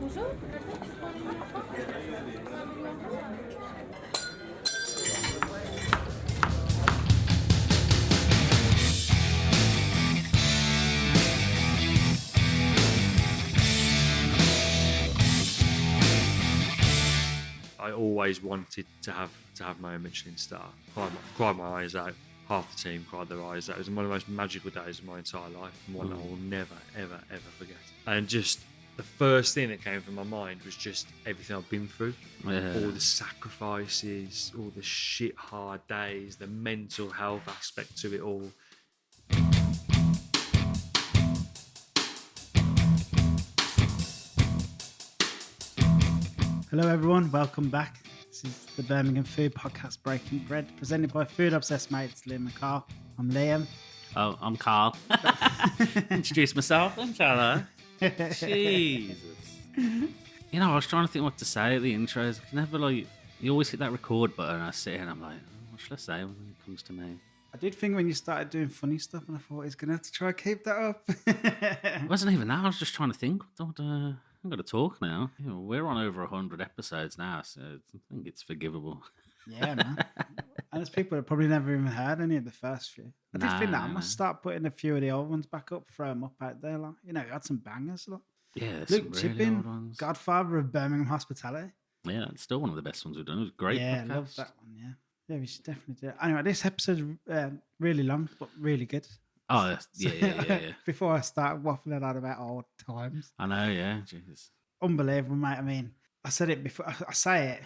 I always wanted to have my own Michelin star. Cried my eyes out. Half the team cried their eyes out. It was one of the most magical days of my entire life, and one that I will never, ever, ever forget. And just the first thing that came from my mind was just everything I've been through. All the sacrifices, all the shit hard days, the mental health aspect to it all. Hello everyone, welcome back. This is the Birmingham Food Podcast, Breaking Bread, presented by food obsessed mates Liam and Carl. I'm Liam. Oh, I'm Carl. Introduce myself then, shall I? Jesus. You know, I was trying to think what to say at the intros. I never you always hit that record button and I sit here and I'm like, what should I say when it comes to me? I did think when you started doing funny stuff and I thought he's going to have to try and keep that up. It wasn't even that, I was just trying to think. I'm going to talk now. You know, we're on over 100 episodes now, so I think it's forgivable. Yeah, man. And there's people that probably never even heard any of the first few. I did think that I must start putting a few of the old ones back up, throw them up out there. Like, you know, you had some bangers. Like. Yeah, Luke some really Tippin, old ones. Godfather of Birmingham Hospitality. Yeah, it's still one of the best ones we've done. It was a great Yeah, podcast. I love that one, yeah. Yeah, we should definitely do it. Anyway, this episode's really long, but really good. Oh, yeah. Before I start waffling on about old times. I know, yeah. Jesus. Unbelievable, mate. I mean, I said it before. I said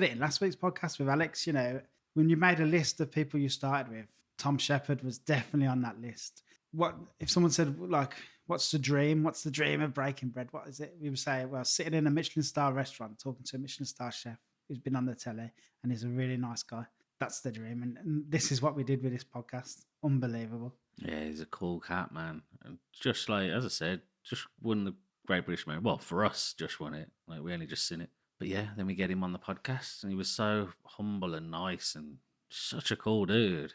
it in last week's podcast with Alex. You know, when you made a list of people you started with, Tom Shepherd was definitely on that list. What if someone said, like, what's the dream? What's the dream of breaking bread? What is it? We would say, well, sitting in a Michelin-starred restaurant, talking to a Michelin-starred chef who's been on the telly and is a really nice guy. That's the dream. And this is what we did with this podcast. Unbelievable. Yeah, he's a cool cat, man. And just like, as I said, just won the Great British American. Well, for us, just won it. Like, we only just seen it. But yeah, then we get him on the podcast and he was so humble and nice and such a cool dude.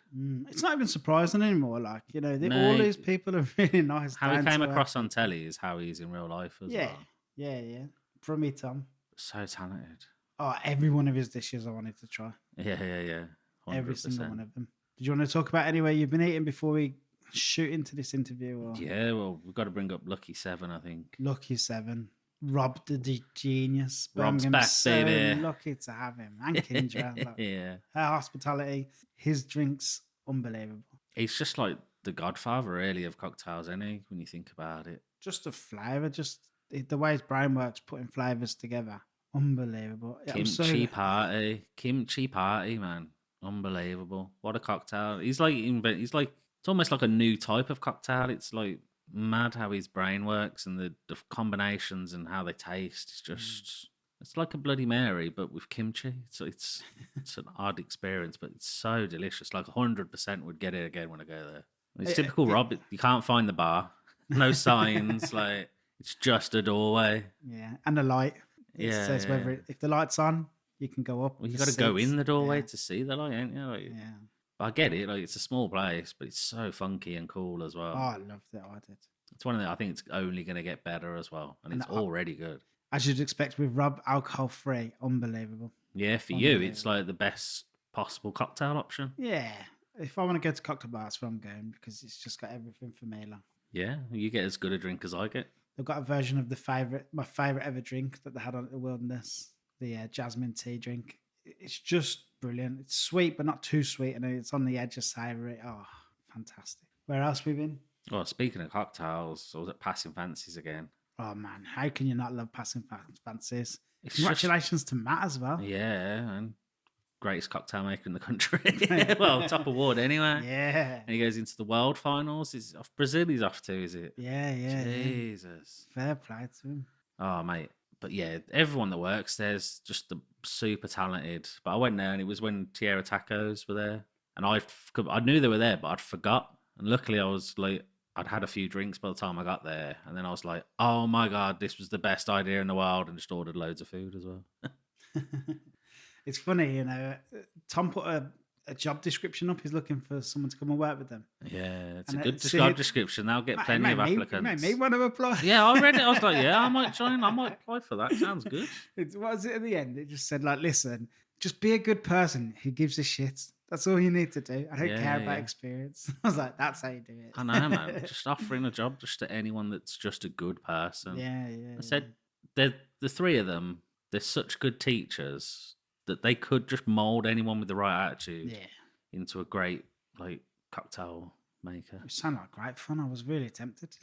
It's not even surprising anymore. Like, you know, all these people are really nice. How he came across on telly is how he is in real life as well. Yeah. From me, Tom. So talented. Oh, every one of his dishes I wanted to try. Yeah. 100%. Every single one of them. Did you want to talk about anywhere you've been eating before we shoot into this interview? Or? Yeah, well, we've got to bring up Lucky 7, I think. Lucky 7. Rob the genius. Rob's Birmingham's back, so baby. lucky to have him. And Kindra. Like, Yeah. her hospitality, his drinks, unbelievable. He's just like the godfather, really, of cocktails, isn't he, when you think about it? Just the flavour, just the way his brain works, putting flavours together. Unbelievable. Kimchi party, man. Unbelievable. What a cocktail. He's like, it's almost like a new type of cocktail. It's like mad how his brain works and the combinations and how they taste. It's just, it's like a Bloody Mary, but with kimchi. It's an odd experience, but it's so delicious. Like 100% would get it again when I go there. It's typical Rob. You can't find the bar. No signs. Like, it's just a doorway. Yeah, and a light. It says whether if the light's on, you can go up. Well, you got to go in the doorway to see the light, ain't you? Like, yeah. I get it. Like, it's a small place, but it's so funky and cool as well. Oh, I loved it. I did. It's one of the. I think it's only going to get better as well, and it's already good. As you'd expect with Rob, alcohol free, unbelievable. Yeah, for you, it's like the best possible cocktail option. Yeah, if I want to go to cocktail bars, that's where I'm going because it's just got everything for me. Like. Yeah, you get as good a drink as I get. They've got a version of my favourite ever drink that they had on at the Wilderness, the jasmine tea drink. It's just brilliant. It's sweet, but not too sweet, and it's on the edge of savoury. Oh, fantastic. Where else have we been? Well, speaking of cocktails, I was at Passing Fancies again. Oh, man, how can you not love Passing Fancies? It's Congratulations to Matt as well. Yeah, and greatest cocktail maker in the country. Well, top award anyway. Yeah. And he goes into the world finals. He's off Brazil, he's off to, is it? Yeah. Jesus. Fair play to him. Oh, mate. But yeah, everyone that works there's just the super talented. But I went there and it was when Tierra Tacos were there. And I knew they were there, but I'd forgot. And luckily I was like, I'd had a few drinks by the time I got there. And then I was like, oh my God, this was the best idea in the world. And just ordered loads of food as well. It's funny, you know, Tom put a job description up. He's looking for someone to come and work with them. Yeah, it's And a good see, job description. They'll get plenty of applicants. It made me want to apply. Yeah, I read it. I was like, yeah, I might join. I might apply for that. Sounds good. What was it at the end? It just said, like, listen, just be a good person who gives a shit. That's all you need to do. I don't care about experience. I was like, that's how you do it. I know, man. Just offering a job just to anyone that's just a good person. Yeah. I said, the three of them, they're such good teachers that they could just mold anyone with the right attitude into a great like cocktail maker. It sounded like great fun. I was really tempted.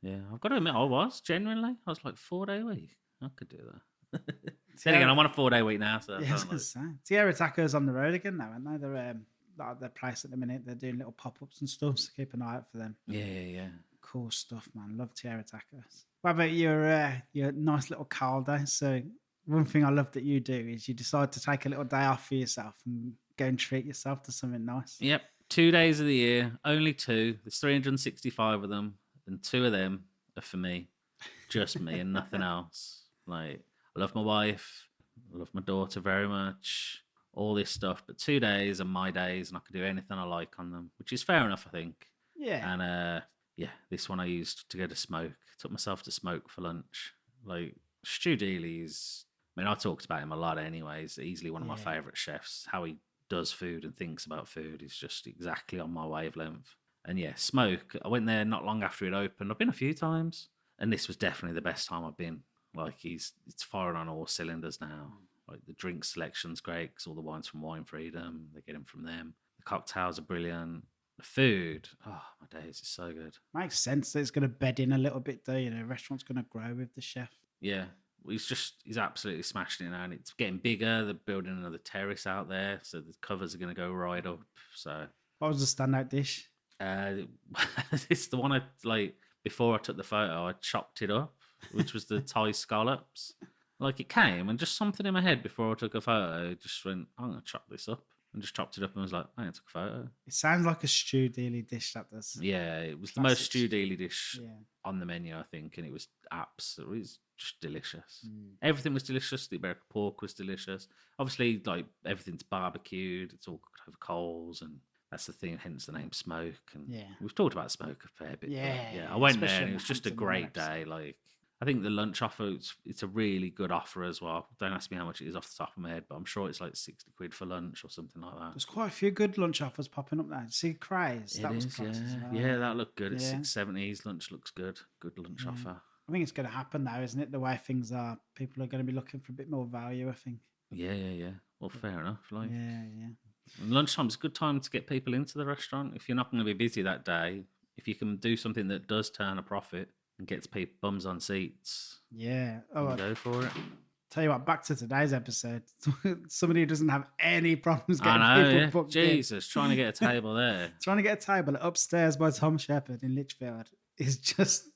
Yeah, I've got to admit, I was genuinely. I was like 4-day week. I could do that. Then again, I'm on a 4-day week now, so I was going to say, Tierra Taco's on the road again now, aren't they? They're at their place at the minute. They're doing little pop-ups and stuff, so keep an eye out for them. Yeah. Cool stuff, man. Love Tierra Tacos. What about your nice little caldo? So one thing I love that you do is you decide to take a little day off for yourself and go and treat yourself to something nice. Yep. 2 days of the year, only 2. There's 365 of them, and 2 of them are for me. Just me and nothing else. Like, I love my wife. I love my daughter very much. All this stuff. But 2 days are my days, and I can do anything I like on them, which is fair enough, I think. Yeah. And, this one I used to go to smoke. Took myself to smoke for lunch. Like, Stu Dealey's... I mean, I talked about him a lot anyways. Easily one of my favourite chefs. How he does food and thinks about food is just exactly on my wavelength. And yeah, smoke. I went there not long after it opened. I've been a few times. And this was definitely the best time I've been. Like, it's firing on all cylinders now. Like, the drink selection's great because all the wine's from Wine Freedom. They get them from them. The cocktails are brilliant. The food, oh my days, it's so good. Makes sense that it's going to bed in a little bit though. You know, restaurant's going to grow with the chef. Yeah, he's absolutely smashing it now, and it's getting bigger. They're building another terrace out there, so the covers are going to go right up. So, what was the standout dish? It's the one I like. Before I took the photo, I chopped it up, which was the Thai scallops. Like, it came, and just something in my head before I took a photo just went, I'm going to chop this up. And just chopped it up and was like, I took a photo. It sounds like a Stu Dealey dish, that does. Yeah, it was the most Stu Dealey dish on the menu, I think, and it was absolutely just delicious. Everything was delicious. The American pork was delicious. Obviously, like, everything's barbecued. It's all cooked over coals, and that's the thing, hence the name Smoke. And we've talked about Smoke a fair bit. Yeah, I went there, and it was just a great day. Like, I think the lunch offer, it's a really good offer as well. Don't ask me how much it is off the top of my head, but I'm sure it's like 60 quid for lunch or something like that. There's quite a few good lunch offers popping up now. See, Craze. That was yeah, that looked good. It's 670s. Lunch looks good. Good lunch offer. I think it's going to happen now, isn't it? The way things are, people are going to be looking for a bit more value, I think. Yeah. Well, fair enough. Like, yeah. And lunchtime's a good time to get people into the restaurant. If you're not going to be busy that day, if you can do something that does turn a profit and gets people bums on seats, go for it. Tell you what, back to today's episode. Somebody who doesn't have any problems getting people booked Jesus, trying to get a table there. Trying to get a table upstairs by Tom Shepherd in Lichfield is just...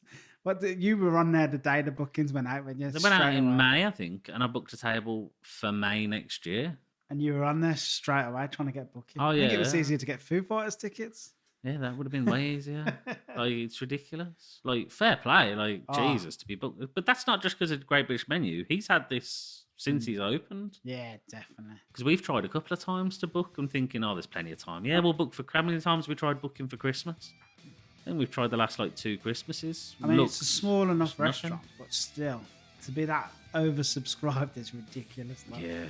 you were on there the day the bookings went out, when you? They went out in May, I think, and I booked a table for May next year. And you were on there straight away trying to get booking. Oh, yeah. I think it was easier to get Foo Fighters tickets. Yeah, that would have been way easier. Like, it's ridiculous. Like, fair play. Like, Jesus, to be booked. But that's not just because of the Great British Menu. He's had this since he's opened. Yeah, definitely. Because we've tried a couple of times to book and thinking, there's plenty of time. Yeah, we'll book for... How many times have we tried booking for Christmas? I think we've tried the last, 2 Christmases. I mean, it's a small enough restaurant, but still, to be that oversubscribed is ridiculous. Yeah,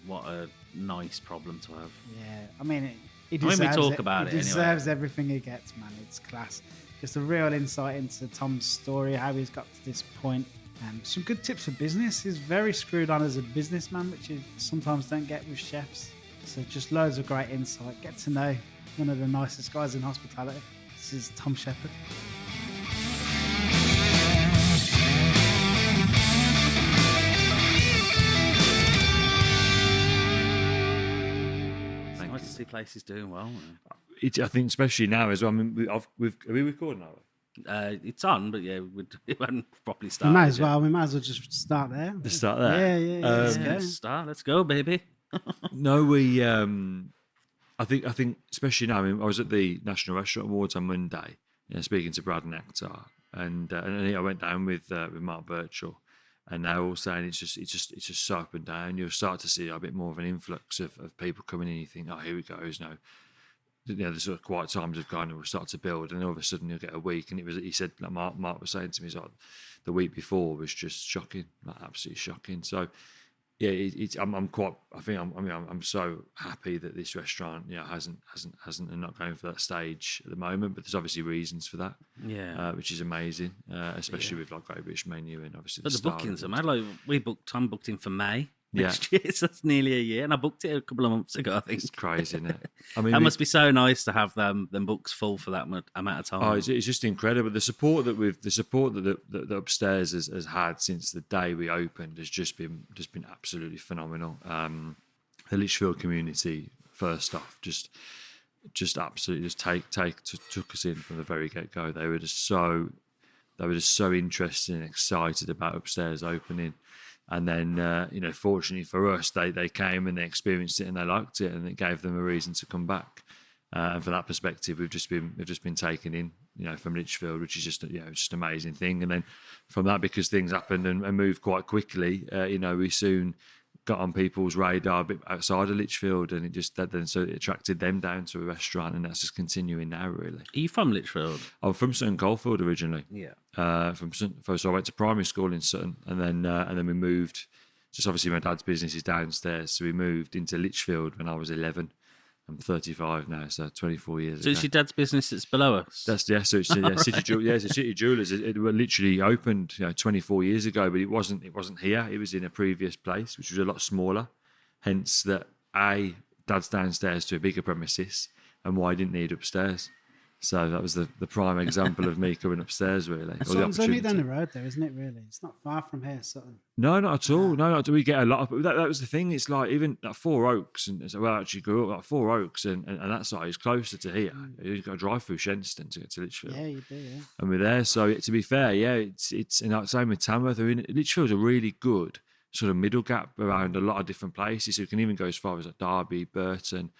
what a nice problem to have. Yeah, I mean, he deserves we talk about it He deserves everything he gets, man. It's class. Just a real insight into Tom's story, how he's got to this point. Some good tips for business. He's very screwed on as a businessman, which you sometimes don't get with chefs. So just loads of great insight. Get to know one of the nicest guys in hospitality. This is Tom Shepherd. Nice to see places doing well. I think especially now as well. I mean, are we recording now? It's on, but yeah, we haven't properly We started. might as well just start there. Just start there. Yeah. Let's go, baby. No, we. I think especially now. I mean, I was at the National Restaurant Awards on Monday, speaking to Brad and Akhtar, and I went down with Mark Birchall, And they're all saying it's just so up and down. You'll start to see a bit more of an influx of people coming in. You think, oh, here we go. The sort of quiet times have gone and we'll start to build, and all of a sudden you'll get a week. And he said, like Mark was saying to me, like, the week before was just shocking, like absolutely shocking. So yeah, I'm so happy that this restaurant, hasn't and not going for that stage at the moment. But there's obviously reasons for that, which is amazing, especially with like Great British Menu and obviously. But the bookings are mad. Like Tom booked in for May Yeah. next year, so that's nearly a year, and I booked it a couple of months ago. I think It's crazy, isn't it? I mean, that must be so nice to have them books full for that amount of time. Oh, it's just incredible. The support that the upstairs has had since the day we opened has just been absolutely phenomenal. The Lichfield community, first off, just absolutely just took us in from the very get go. They were just so interested and excited about upstairs opening. And then, fortunately for us, they came and they experienced it and they liked it, and it gave them a reason to come back. And from that perspective, we've just been taken in, from Lichfield, which is just an amazing thing. And then from that, because things happened and moved quite quickly, we soon got on people's radar a bit outside of Lichfield, and it attracted them down to a restaurant, and that's just continuing now, really. Are you from Lichfield? I'm from Sutton Coldfield originally. Yeah. So I went to primary school in Sutton, and then we moved. Just obviously, my dad's business is downstairs, so we moved into Lichfield when I was 11. I'm 35 now, so 24 years ago. So it's your dad's business that's below us? So it's City Jewelers. It literally opened 24 years ago, but it wasn't here. It was in a previous place, which was a lot smaller. Hence that Dad's downstairs to a bigger premises, and why I didn't need upstairs. So that was the prime example of me coming upstairs, really. Sutton's only down the road there, isn't it, really? It's not far from here, Sutton. No, not at all. No, we get a lot of... That was the thing. It's like even like Four Oaks, and so I actually grew up like Four Oaks, and that side is closer to here. You've got to drive through Shenstone to get to Lichfield. Yeah, you do, yeah. And we're there. So to be fair, it's and like same with Tamworth. Lichfield's a really good sort of middle gap around a lot of different places. So you can even go as far as like Derby, Burton.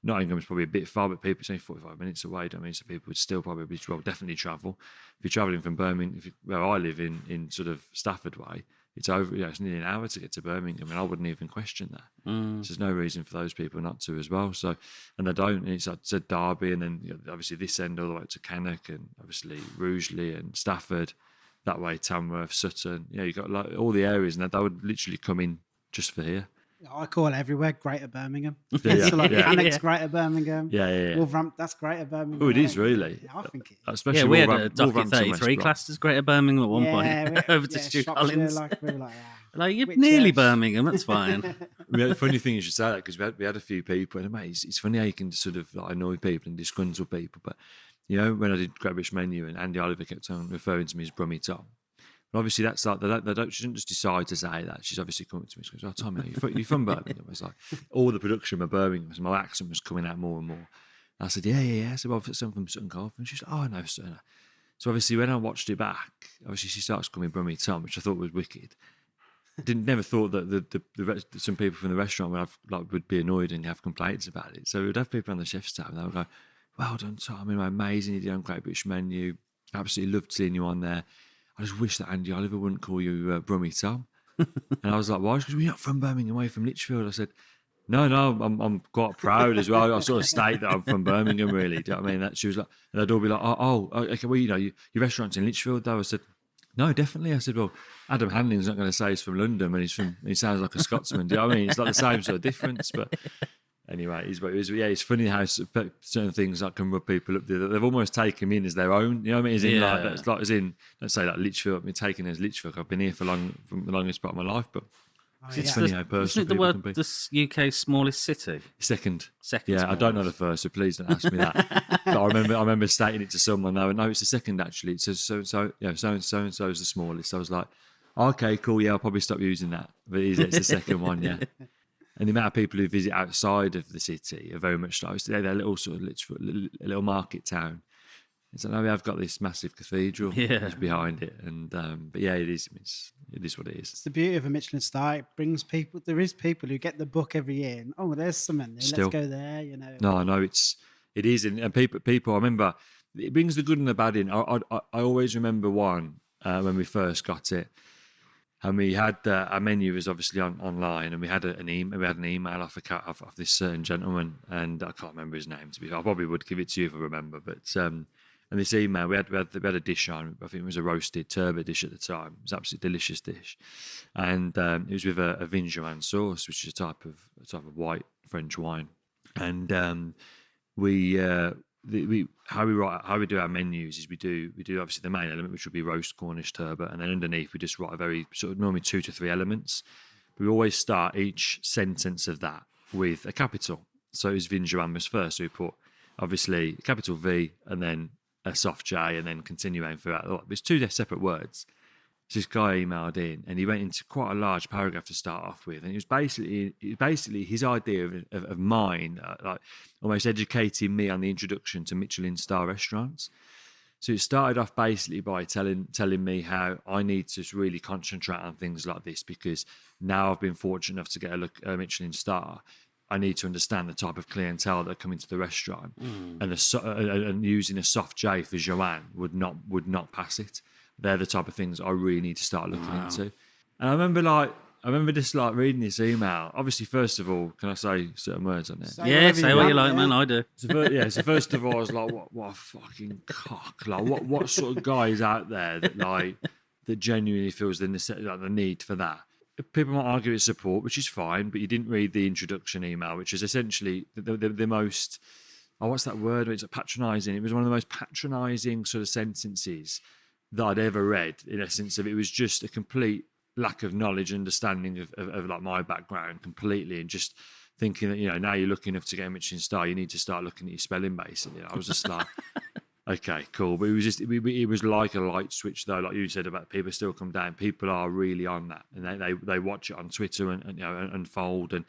Nottingham's probably a bit far, but it's only 45 minutes away. So people would still probably definitely travel. If you're travelling from Birmingham, where I live in sort of Stafford way, it's over. It's nearly an hour to get to Birmingham, and I wouldn't even question that. So there's no reason for those people not to as well. So, and they don't. And it's like Derby, and then obviously this end all the way to Cannock, and obviously Rugeley and Stafford. That way, Tamworth, Sutton. You've got like all the areas, and they would literally come in just for here. I call everywhere Greater Birmingham. Yeah, so like Cannock's Greater Birmingham. Yeah. Wolverhampton, that's Greater Birmingham. Oh, it is really. Yeah, I think it is. Especially we had a Docky 33 classed as Greater Birmingham at one point. Over to Stu Collins. We were like you're nearly Birmingham, that's fine. The funny thing is you say that, because we had a few people, and mate, it's funny how you can sort of like annoy people and disgruntle people. But when I did Great British Menu, and Andy Oliver kept on referring to me as Brummy Tom. But obviously, that's like she didn't just decide to say that. She's obviously coming to me. She goes, "Oh, Tom, you're from Birmingham." I was like, all the production of Birmingham, so my accent was coming out more and more. And I said, "Yeah." I said, "Well, I'm from Sutton Coldfield." And she's like, "Oh, I know Sutton." So obviously, when I watched it back, obviously she starts calling me Brummy Tom, which I thought was wicked. Never thought that some people from the restaurant would be annoyed and have complaints about it. So we'd have people on the chef's tab, and they would go, "Well done, Tom. Amazing. You did on Great British Menu. Absolutely loved seeing you on there. I just wish that Andy Oliver wouldn't call you Brummy Tom." And I was like, "Why?" She goes, "We're not from Birmingham, away from Lichfield." I said, No, I'm quite proud as well. I sort of state that I'm from Birmingham, really. Do you know what I mean? She was like, and they'd all be like, okay, well, your restaurant's in Lichfield, though. I said, no, definitely. I said, well, Adam Hanling's not going to say he's from London when he sounds like a Scotsman. Do you know what I mean? It's like the same sort of difference, but anyway, it's funny how certain things that can rub people up. They've almost taken me in as their own. You know what I mean? Let's say like Lichfield. I've been taken as Lichfield. I've been here for the longest part of my life, but it's funny how personal people can be. The UK's smallest city? Second. Yeah, I don't know the first, so please don't ask me that. But I remember stating it to someone. They went, no, it's the second actually. It says so and so is the smallest. I was like, okay, cool. Yeah, I'll probably stop using that. But it's the second one. Yeah. And the amount of people who visit outside of the city are very much like they're a little sort of little market town. So now we have got this massive cathedral behind it, and but yeah, it is what it is. It's the beauty of a Michelin star. It brings people. There is people who get the book every year, and there's something there. Let's go there. You know. No, it is, and people. I remember it brings the good and the bad in. I always remember one when we first got it. And we had our menu was obviously online, and we had an email off of this certain gentleman, and I can't remember his name. To be fair, I probably would give it to you if I remember. But and this email, we had a dish on. I think it was a roasted turbot dish at the time. It was an absolutely delicious dish, and it was with a vin Joan sauce, which is a type of white French wine, and how we do our menus is we do obviously the main element, which would be roast Cornish turbot, and then underneath we just write a very sort of normally 2 to 3 elements. We always start each sentence of that with a capital. So it was vin Joan was first, so we put obviously a capital V and then a soft J and then continuing throughout. There's 2 separate words. So this guy emailed in, and he went into quite a large paragraph to start off with, and it was basically his idea of mine, like almost educating me on the introduction to Michelin-starred restaurants. So it started off basically by telling me how I need to really concentrate on things like this, because now I've been fortunate enough to get a Michelin star. I need to understand the type of clientele that come into the restaurant, and using a soft J for Joanne would not pass it. They're the type of things I really need to start looking into. And I remember just reading this email. Obviously, first of all, can I say certain words on it? Say what you like, man. I do. So first of all, I was like, what a fucking cock! Like, what sort of guy is out there that genuinely feels the need for that? People might argue it's support, which is fine, but you didn't read the introduction email, which is essentially the most. Oh, what's that word? It's patronising. It was one of the most patronising sort of sentences that I'd ever read, in essence of it was just a complete lack of knowledge, understanding of like my background completely, and just thinking that, now you're lucky enough to get a Michelin star, you need to start looking at your spelling basically. I was just like, okay, cool. But it was like a light switch though, like you said about people still come down. People are really on that, and they watch it on Twitter and unfold. And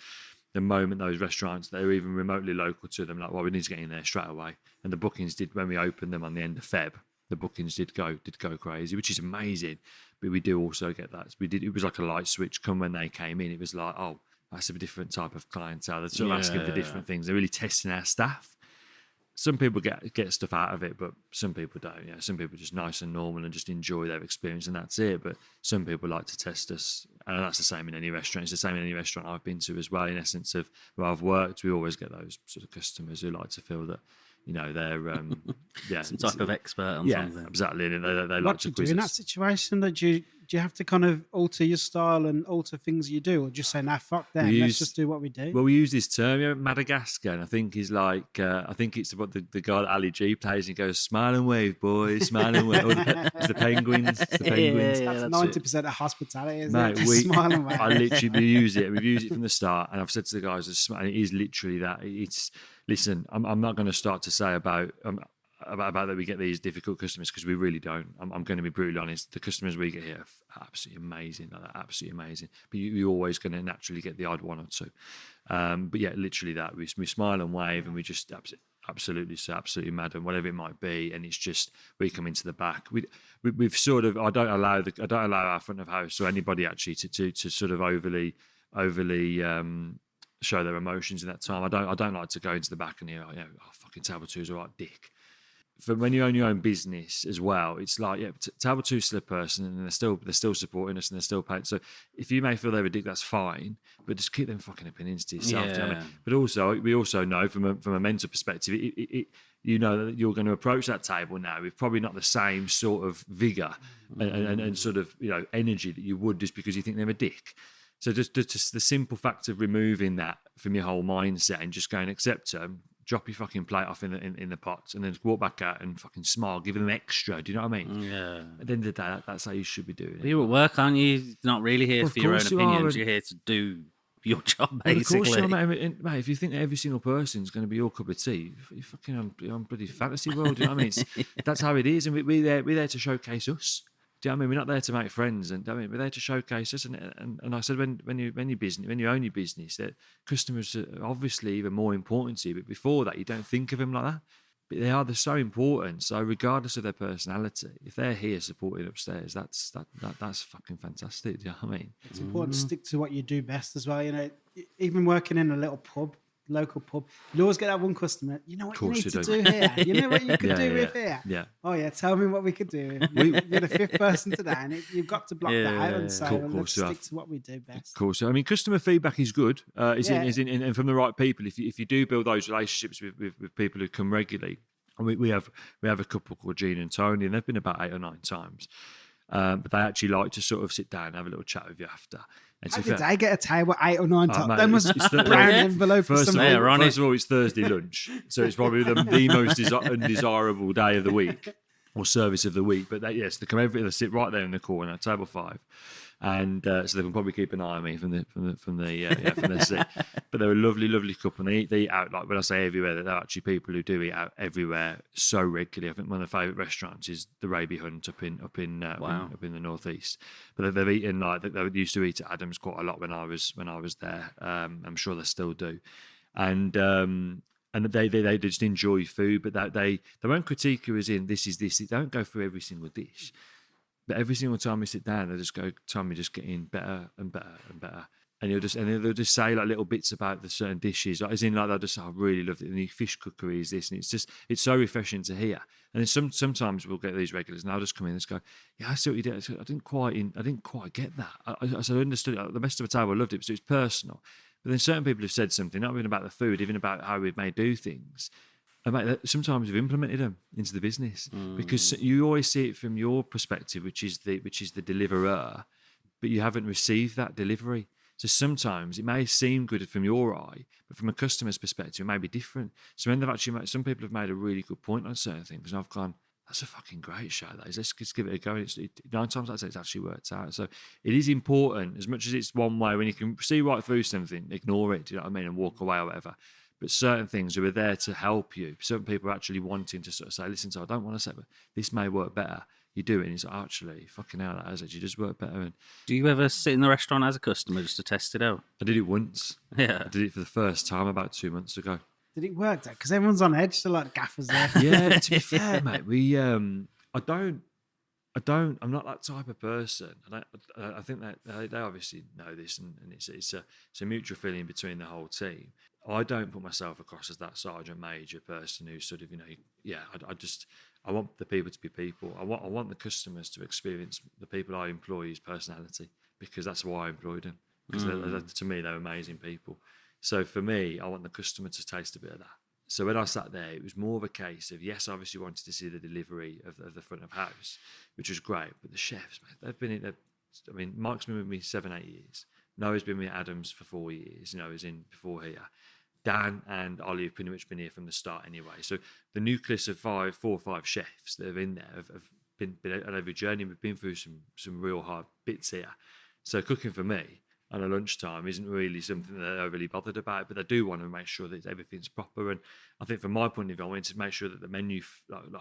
the moment those restaurants that are even remotely local to them, like, well, we need to get in there straight away. And the bookings did, when we opened them on the end of Feb, the bookings did go crazy, which is amazing. But we do also get that. It was like a light switch. Come when they came in, it was like, oh, that's a different type of clientele. They're sort of asking for different things. They're really testing our staff. Some people get stuff out of it, but some people don't. Yeah, some people are just nice and normal and just enjoy their experience, and that's it. But some people like to test us, and that's the same in any restaurant. It's the same in any restaurant I've been to as well. In essence of where I've worked, we always get those sort of customers who like to feel that, they're some type of expert on something. Exactly. And they like What to do you quiz do in that us. situation? That do you have to kind of alter your style and alter things you do, or just say, nah, fuck them, let's just do what we do? Well, we use this term, Madagascar, and I think he's like, I think it's what the guy that Ali G plays, and he goes, smile and wave, boys, smile and wave. It's the penguins. It's the penguins. That's 90% of hospitality, isn't Mate, it? Just smile and wave. I literally we use it. We've used it from the start, and I've said to the guys, and it is literally that. Listen, I'm not going to start to say about that we get these difficult customers, because we really don't. I'm going to be brutally honest. The customers we get here are absolutely amazing, absolutely amazing. But you're always going to naturally get the odd one or two. But yeah, literally that. We smile and wave, and we just absolutely mad, and whatever it might be. And it's just, we come into the back. We've sort of, I don't allow our front of house or anybody actually to sort of overly show their emotions in that time. I don't like to go into the back and hear, fucking Table 2's all right, dick. For when you own your own business as well, it's like, Table 2's still a person, and they're still supporting us, and they're still paying. So if you may feel they're a dick, that's fine, but just keep them fucking opinions to yourself. Yeah. Do you know what I mean? But also, we also know from a mental perspective, you know that you're going to approach that table now with probably not the same sort of vigor and sort of energy that you would just because you think they're a dick. So just the simple fact of removing that from your whole mindset and just going, accept them, drop your fucking plate off in the pot, and then walk back out and fucking smile, give them extra. Do you know what I mean? Yeah. At the end of the day, that's how you should be doing it. You're at work, aren't you? You're not really here for your own opinions. You're here to do your job, basically. Well, of course, mate. If you think that every single person's going to be your cup of tea, you're fucking on bloody fantasy world. Do you know what I mean? That's how it is, and we're there to showcase us. Do you know what I mean? We're not there to make friends, and we're there to showcase us. And I said, when you own your business, that customers are obviously even more important to you. But before that, you don't think of them like that. But they're so important. So regardless of their personality, if they're here supporting upstairs, that's fucking fantastic. Do you know what I mean? It's important to stick to what you do best as well. Even working in a little pub, local pub, you always get that one customer. You know what you course need you to do. do here. You know what you could Yeah, do yeah, with here. Yeah. Oh yeah, tell me what we could do. You're the fifth person today, and you've got to block that out and say, Cool, well, let's course, stick to what we do best. Of course. I mean, customer feedback is good. Yeah. And from the right people. If you do build those relationships with people who come regularly, and we have a couple called Gene and Tony, and they've been about 8 or 9 times. But they actually like to sort of sit down and have a little chat with you after. And How did they get a table 8 or 9 times? mate, They must it's the- brown envelope for First some of all, it's Thursday lunch, so it's probably the most undesirable day of the week or service of the week. But they they sit right there in the corner, table 5, and so they can probably keep an eye on me from the seat. But they're a lovely couple. And they eat out, like when I say everywhere, they're actually people who do eat out everywhere so regularly. I think one of the favourite restaurants is the Raby Hunt up in the northeast. But they've eaten they used to eat at Adams quite a lot when I was there. I'm sure they still do, and they just enjoy food, but they won't critique you as in this is this. They don't go through every single dish. But every single time we sit down, they just go, "Tom, you're just getting better and better and better." And they'll just say like little bits about the certain dishes, as in like they'll just say, "I really love it. The new fish cookery is this," and it's so refreshing to hear. And then sometimes we'll get these regulars, and I'll just come in and just go, "Yeah, I see what you did. I said, I didn't quite get that. I said I understood it. The best of the time I loved it, so it's personal." But then certain people have said something, not even about the food, even about how we may do things. And mate, sometimes we've implemented them into the business because you always see it from your perspective, which is the deliverer, but you haven't received that delivery. So sometimes it may seem good from your eye, but from a customer's perspective, it may be different. So when they've actually some people have made a really good point on certain things, and I've gone, "That's a fucking great show. That is. Let's just give it a go." And 9 times out of 10, it's actually worked out. So it is important, as much as it's one way. When you can see right through something, ignore it. Do you know what I mean? And walk away or whatever. But certain things are there to help you. Certain people are actually wanting to sort of say, "Listen, so I don't want to say, but this may work better." You do it, and it's like, actually, fucking hell, that has actually just worked better. And Do you ever sit in the restaurant as a customer just to test it out? I did it once. Yeah. I did it for the first time about 2 months ago. Did it work though? Because everyone's on edge, so like gaffers there. Yeah, to be fair, mate, I'm not that type of person. And I think that they obviously know this, and it's a mutual feeling between the whole team. I don't put myself across as that sergeant major person who's sort of, I want the people to be people. I want the customers to experience the people I employee's personality, because that's why I employed them. Because to me, they're amazing people. So for me, I want the customer to taste a bit of that. So when I sat there, it was more of a case of, yes, I obviously wanted to see the delivery of the front of house, which was great. But the chefs, mate, Mike's been with me 7-8 years. Noah's been with Adams for 4 years. He's in before here. Dan and Ollie have pretty much been here from the start anyway. So the nucleus of 4 or 5 chefs that are in there have been on every journey. We've been through some real hard bits here. So cooking for me on a lunchtime isn't really something that they're really bothered about, but they do want to make sure that everything's proper. And I think from my point of view, I wanted to make sure that the menu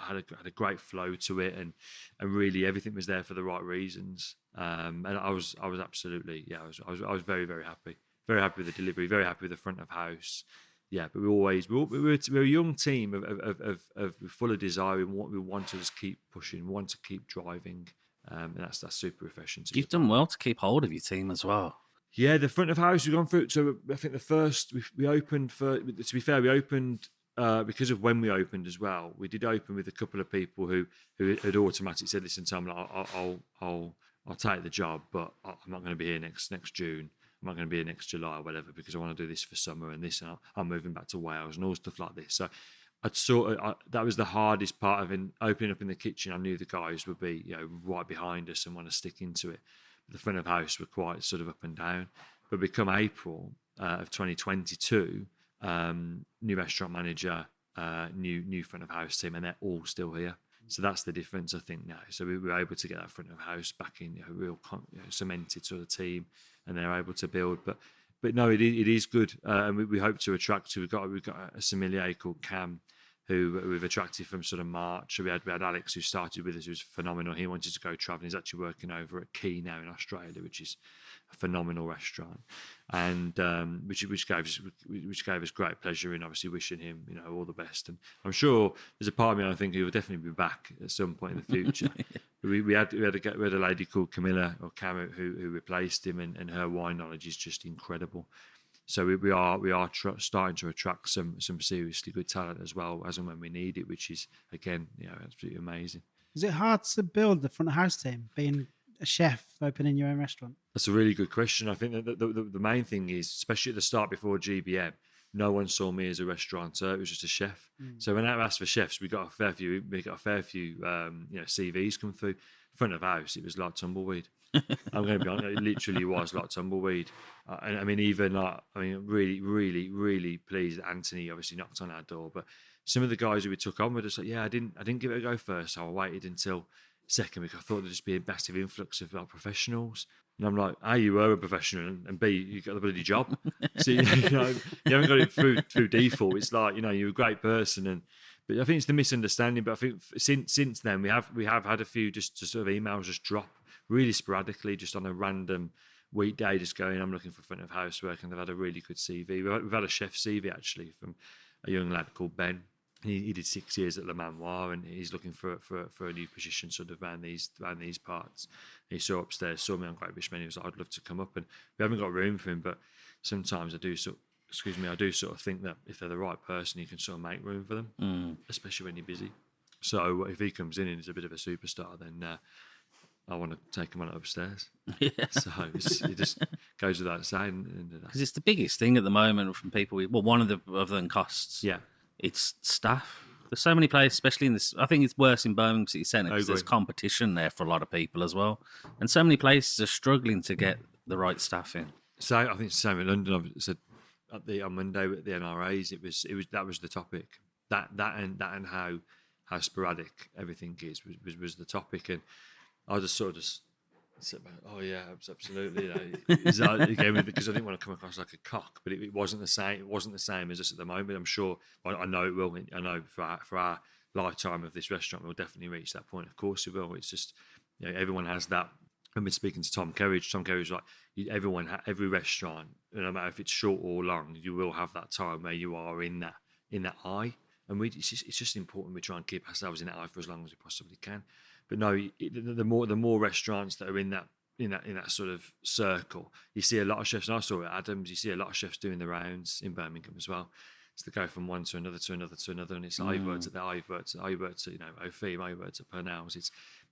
had a great flow to it, and really everything was there for the right reasons. And I was absolutely, I was very, very happy. Very happy with the delivery, very happy with the front of house. Yeah, but we're a young team of full of desire. We want to just keep pushing, we want to keep driving, and that's super refreshing. You've done well to keep hold of your team as well. Yeah, the front of house we've gone through. So I think the first we opened for. To be fair, we opened because of when we opened as well. We did open with a couple of people who had automatically said, "Listen, Tom, I'll take the job, but I'm not going to be here next June. I'm not going to be here next July or whatever, because I want to do this for summer and this, and I'm moving back to Wales and all stuff like this." So that was the hardest part of opening up in the kitchen. I knew the guys would be right behind us and want to stick into it. But the front of house were quite sort of up and down. But become April of 2022, new restaurant manager, new front of house team, and they're all still here. So that's the difference, I think, now. So we were able to get that front of house back in, real cemented sort of team, and they're able to build. But no, it is good, and we hope to attract. We've got a sommelier called Cam, who we've attracted from sort of March. So we had Alex, who started with us, who was phenomenal. He wanted to go travelling. He's actually working over at Key now in Australia, which is a phenomenal restaurant, and which gave us great pleasure in obviously wishing him all the best. And I'm sure there's a part of me I think he will definitely be back at some point in the future. we had a lady called Camilla or Cam who replaced him, and her wine knowledge is just incredible. So we are starting to attract some seriously good talent as well, as and when we need it, which is again, absolutely amazing. Is it hard to build the front of house team, being a chef opening your own restaurant? That's a really good question. I think that the main thing is, especially at the start before GBM, no one saw me as a restaurateur. It was just a chef. So when I asked for chefs, we got a fair few CVs come through. Front of house, it was like tumbleweed. I'm going to be honest, it literally was like tumbleweed. And I mean, really, really, really pleased that Anthony obviously knocked on our door. But some of the guys who we took on were just like, I didn't give it a go first. So I waited until second because I thought there'd just be a massive influx of professionals. And I'm like, A, you were a professional, and B, you got the bloody job. So you haven't got it through default. It's like, you're a great person, but I think it's the misunderstanding. But I think since then we have had a few just sort of emails just drop really sporadically, just on a random weekday, just going, I'm looking for front of house work, and they've had a really good CV. We've had a chef CV actually from a young lad called Ben. He did 6 years at Le Manoir, and he's looking for a new position sort of around these parts. He saw me on Great British Menu. He was like, I'd love to come up, and we haven't got room for him. But sometimes I do sort of think that if they're the right person, you can sort of make room for them, especially when you're busy. So if he comes in and is a bit of a superstar, then I want to take him on upstairs. Yeah. So it just goes without saying. Because it's the biggest thing at the moment from people. Well, one of the other than costs. Yeah. It's staff. There's so many places, especially in this. I think it's worse in Birmingham City Centre because there's competition there for a lot of people as well, and so many places are struggling to get the right staff in. So I think it's the same in London. I said on Monday at the NRAs, that was the topic. That and how sporadic everything is was the topic, and I just sort of said, oh yeah, absolutely. Because I didn't want to come across like a cock, but it wasn't the same. It wasn't the same as us at the moment. I'm sure. I know it will. I know for our lifetime of this restaurant, we'll definitely reach that point. Of course, it will. It's just everyone has that. I've been speaking to Tom Kerridge. Tom Kerridge like every restaurant, no matter if it's short or long, you will have that time where you are in that eye, and it's just important we try and keep ourselves in that eye for as long as we possibly can. But no, the more restaurants that are in that sort of circle, you see a lot of chefs. And I saw it at Adams. You see a lot of chefs doing the rounds in Birmingham as well. So they go from one to another to another to another, and it's I've worked at O'Feam, I've worked at Purnell's. It's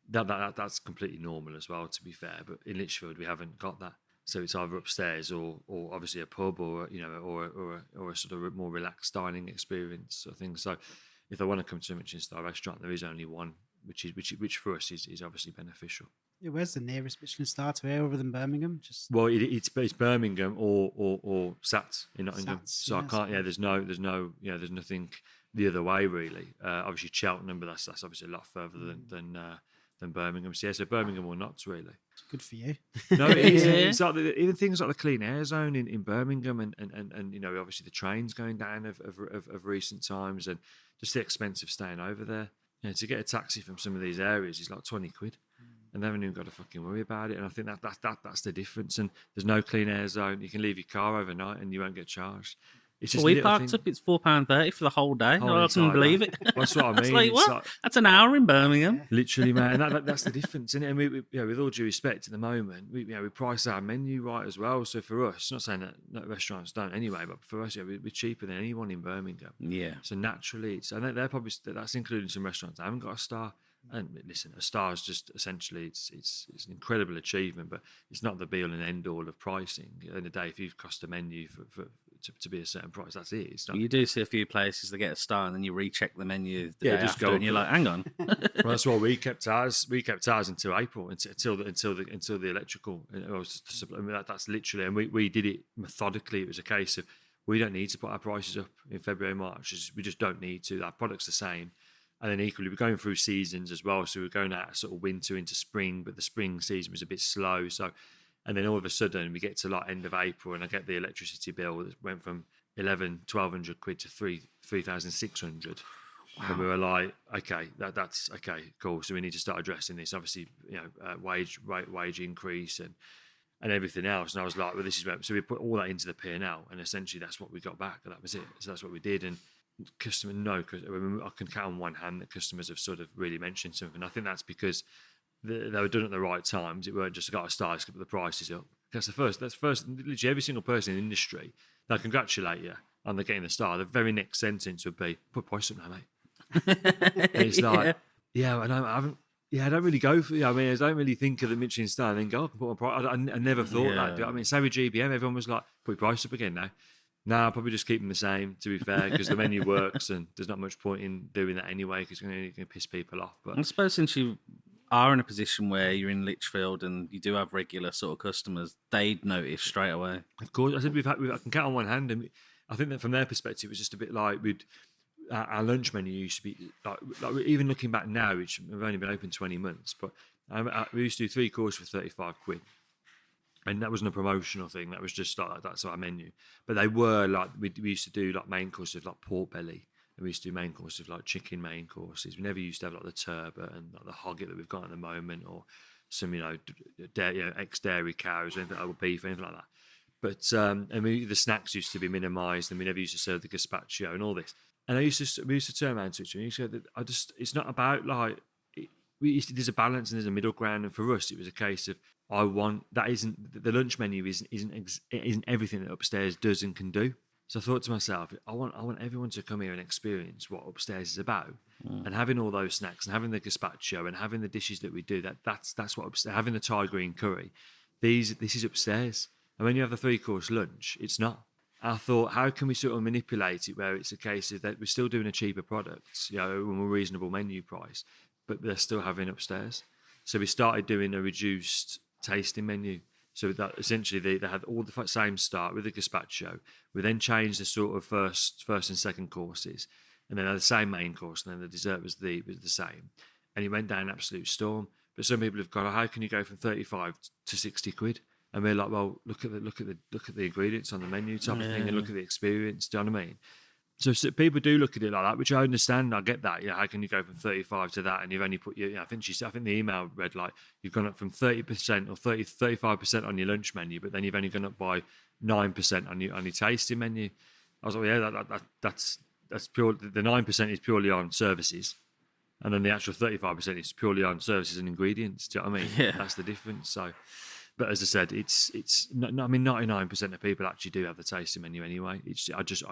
that's completely normal as well, to be fair. But in Lichfield, we haven't got that. So it's either upstairs or obviously a pub or a sort of more relaxed dining experience or things. So if they want to come to a Michelin-starred restaurant, there is only one. Which for us is obviously beneficial. Yeah, where's the nearest Michelin-star to here other than Birmingham? It's Birmingham or Sats in Nottingham. So I can't. Yeah, there's nothing the other way really. Obviously Cheltenham, but that's obviously a lot further than Birmingham. So Birmingham or not really. Good for you. No, it is. It's like even things like the clean air zone in Birmingham, and obviously the trains going down of recent times, and just the expense of staying over there. To get a taxi from some of these areas is like 20 quid, and they haven't even got to fucking worry about it. And I think that's the difference. And there's no clean air zone. You can leave your car overnight and you won't get charged. It's just we parked up. It's £4.30 for the whole day. I couldn't believe it. That's what I mean. It's like, what? That's an hour in Birmingham. Literally, man. And that's the difference, isn't it? And we with all due respect, at the moment, we price our menu right as well. So for us, not saying that restaurants don't anyway, but for us, we're cheaper than anyone in Birmingham. Yeah. So naturally, they're probably that's including some restaurants that haven't got a star. And listen, a star is just essentially it's an incredible achievement, but it's not the be all and end all of pricing. At the end of the day, if you've cost a menu to be a certain price, that's it. It's not... You do see a few places that get a star, and then you recheck the menu the day after, and you're like, hang on. Well, that's why we kept ours. We kept ours until April, until the electrical. That's literally, and we did it methodically. It was a case of we don't need to put our prices up in February, March. We just don't need to. Our product's the same. And then equally, we're going through seasons as well. So we're going out of sort of winter into spring, but the spring season was a bit slow. So, and then all of a sudden we get to like end of April, and I get the electricity bill that went from 1,200 quid to 3,600. Wow. And we were like, okay, that's okay, cool. So we need to start addressing this. Obviously, wage increase and everything else. And I was like, well, this is where. So we put all that into the P&L, and essentially that's what we got back. And that was it. So that's what we did. And I can count on one hand that customers have sort of really mentioned something. I think that's because they were done at the right times. It weren't just got a star, let's put the prices up. That's first. Literally every single person in the industry, they'll congratulate you on the getting the star. The very next sentence would be, "Put price up now, mate." And it's like, yeah, I haven't. Yeah, I don't really go for. I mean, I don't really think of the Michelin star and then go, "I can put my price." I never thought that. Do you know what I mean, say with GBM, everyone was like, "Put your price up again now." No, I'll probably just keep them the same, to be fair, because the menu works and there's not much point in doing that anyway because you're going to piss people off. But I suppose since you are in a position where you're in Lichfield and you do have regular sort of customers, they'd notice straight away. Of course, I said I can count on one hand, and I think that from their perspective, it was just a bit like our lunch menu used to be like even looking back now, which we've only been open 20 months, but we used to do 3 courses for 35 quid. And that wasn't a promotional thing. That was just like that's our menu. But they were like we used to do like main courses of like pork belly, and we used to do main courses of like chicken main courses. We never used to have like the turbot and like the hogget that we've got at the moment, or some ex dairy cows or anything like beef, anything like that. But the snacks used to be minimised, and we never used to serve the gazpacho and all this. And we used to turn around to each other and you said that it's not about like there's a balance and there's a middle ground, and for us it was a case of the lunch menu isn't everything that upstairs does and can do. So I thought to myself, I want everyone to come here and experience what upstairs is about, and having all those snacks and having the gazpacho and having the dishes that we do. That's what upstairs, having the Thai green curry. This is upstairs, and when you have the 3-course lunch, it's not. I thought, how can we sort of manipulate it where it's a case of that we're still doing a cheaper product, a more reasonable menu price, but they're still having upstairs. So we started doing a reduced tasting menu. So that essentially they had all the same start with the gazpacho. We then changed the sort of first and second courses, and then had the same main course, and then the dessert was the same. And it went down an absolute storm. But some people have gone, how can you go from 35 to 60 quid? And we're like, well, look at the ingredients on the menu type of thing, and look at the experience. Do you know what I mean? So people do look at it like that, which I understand. I get that. Yeah, how can you go from 35 to that, and you've only put I think the email read like you've gone up from 30% or 35% on your lunch menu, but then you've only gone up by 9% on your tasting menu. I was like, yeah, that's pure. The 9% is purely on services, and then the actual 35% is purely on services and ingredients. Do you know what I mean? Yeah. That's the difference. So. But as I said, it's not, I mean, 99% of people actually do have the tasting menu anyway. I just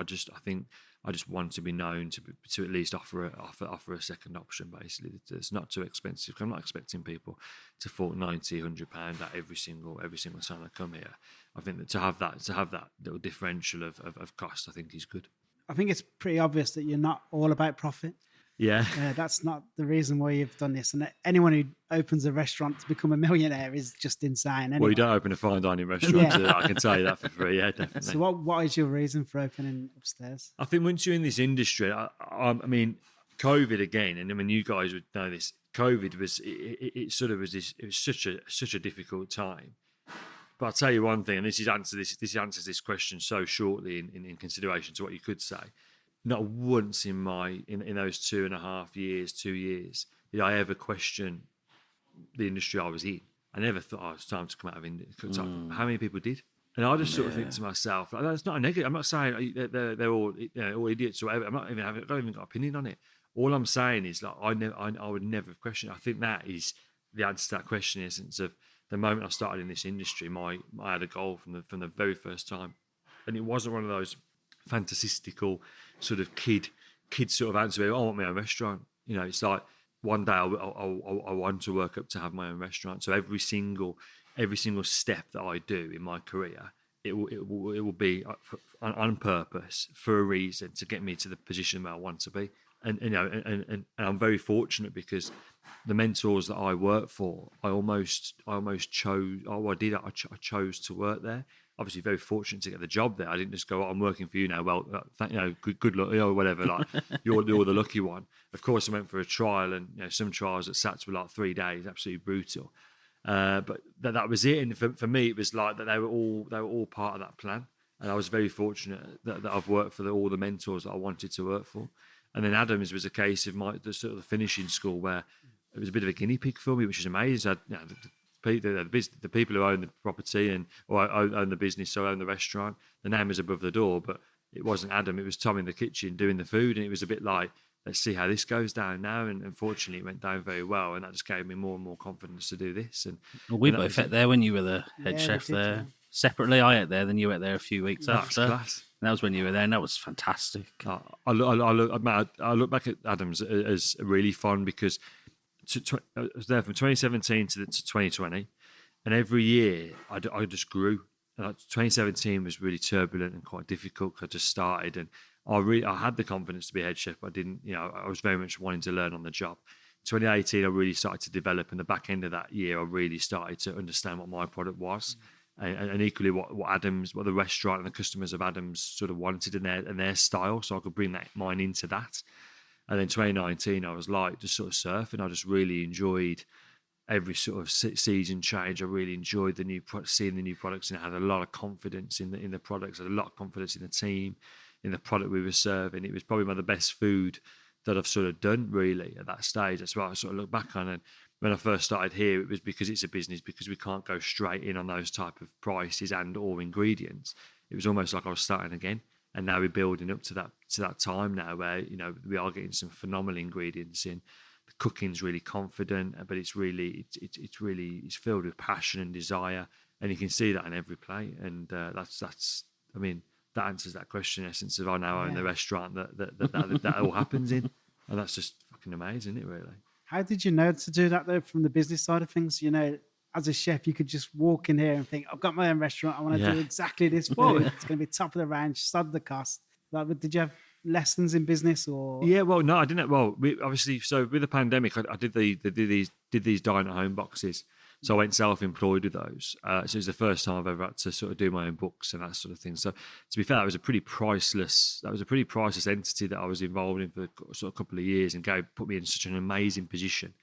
want to be known to at least offer a second option. Basically, it's not too expensive. I'm not expecting people to fork £90, £100 out every single time I come here. I think that to have that little differential of cost, I think is good. I think it's pretty obvious that you're not all about profit. Yeah. That's not the reason why you've done this. And anyone who opens a restaurant to become a millionaire is just insane. Anyway. Well, you don't open a fine dining restaurant. Yeah. I can tell you that for free. Yeah, definitely. So what is your reason for opening upstairs? I think once you're in this industry, I mean, COVID again, and I mean, you guys would know this. COVID was it was such a difficult time. But I'll tell you one thing, and this answers this question so shortly in consideration to what you could say. Not once in those 2.5 years, 2 years, did I ever question the industry I was in. I never thought it's time to come out of India. How many people did? And I just sort of think to myself, like, that's not a negative. I'm not saying they're all all idiots or whatever. I don't even got an opinion on it. All I'm saying is like I would never have questioned. I think that is the answer to that question. In the essence of the moment I started in this industry, I had a goal from the very first time, and it wasn't one of those fantasistical sort of kid sort of answer. I want my own restaurant. It's like one day I want to work up to have my own restaurant. So every single step that I do in my career, it will be on purpose for a reason to get me to the position where I want to be. And I'm very fortunate because the mentors that I work for, I chose to work there. Obviously, very fortunate to get the job there. I didn't just go, I'm working for you now. Well, good luck, whatever. Like you're the lucky one. Of course, I went for a trial, and some trials at SATs were like 3 days, absolutely brutal. But that was it. And for me, it was like that they were all part of that plan. And I was very fortunate that I've worked for all the mentors that I wanted to work for. And then Adams was a case of the finishing school where it was a bit of a guinea pig for me, which is amazing. The people who own the property or own the business or own the restaurant, the name was above the door, but it wasn't Adam, it was Tom in the kitchen doing the food. And it was a bit like, let's see how this goes down now. And unfortunately, it went down very well, and that just gave me more and more confidence to do this. And Well, we and that both was ate there when you were the head Yeah, we chef did, there. yeah. Separately, I ate there, then you ate there a few weeks That's after. class. And that was when you were there, and that was fantastic. I look back at Adams as really fun because I was there from 2017 to 2020, and every year I just grew. And 2017 was really turbulent and quite difficult. I just started, and I had the confidence to be head chef, but I didn't. I was very much wanting to learn on the job. 2018, I really started to develop, and the back end of that year, I really started to understand what my product was. And equally what Adams, what the restaurant and the customers of Adams sort of wanted in their style, so I could bring mine into that. And then 2019, I was like just sort of surfing. I just really enjoyed every sort of season change. I really enjoyed seeing the new products, and I had a lot of confidence in the products. I had a lot of confidence in the team, in the product we were serving. It was probably one of the best food that I've sort of done really at that stage. That's what I sort of look back on. And when I first started here, it was because it's a business, because we can't go straight in on those type of prices and or ingredients. It was almost like I was starting again. And now we're building up to that time now where, we are getting some phenomenal ingredients in. The cooking's really confident, but it's filled with passion and desire. And you can see that in every plate. And that answers that question in essence of I now own the restaurant that all happens in. And that's just fucking amazing, isn't it, really? How did you know to do that though, from the business side of things? As a chef, you could just walk in here and think, I've got my own restaurant. I want to do exactly this food. It's going to be top of the range, stud the cost. Did you have lessons in business or? Yeah, well, no, I didn't. Well, obviously, so with the pandemic, I did these dine at home boxes. So I went self-employed with those. So it was the first time I've ever had to sort of do my own books and that sort of thing. So to be fair, that was a pretty priceless entity that I was involved in for sort of a couple of years, and put me in such an amazing position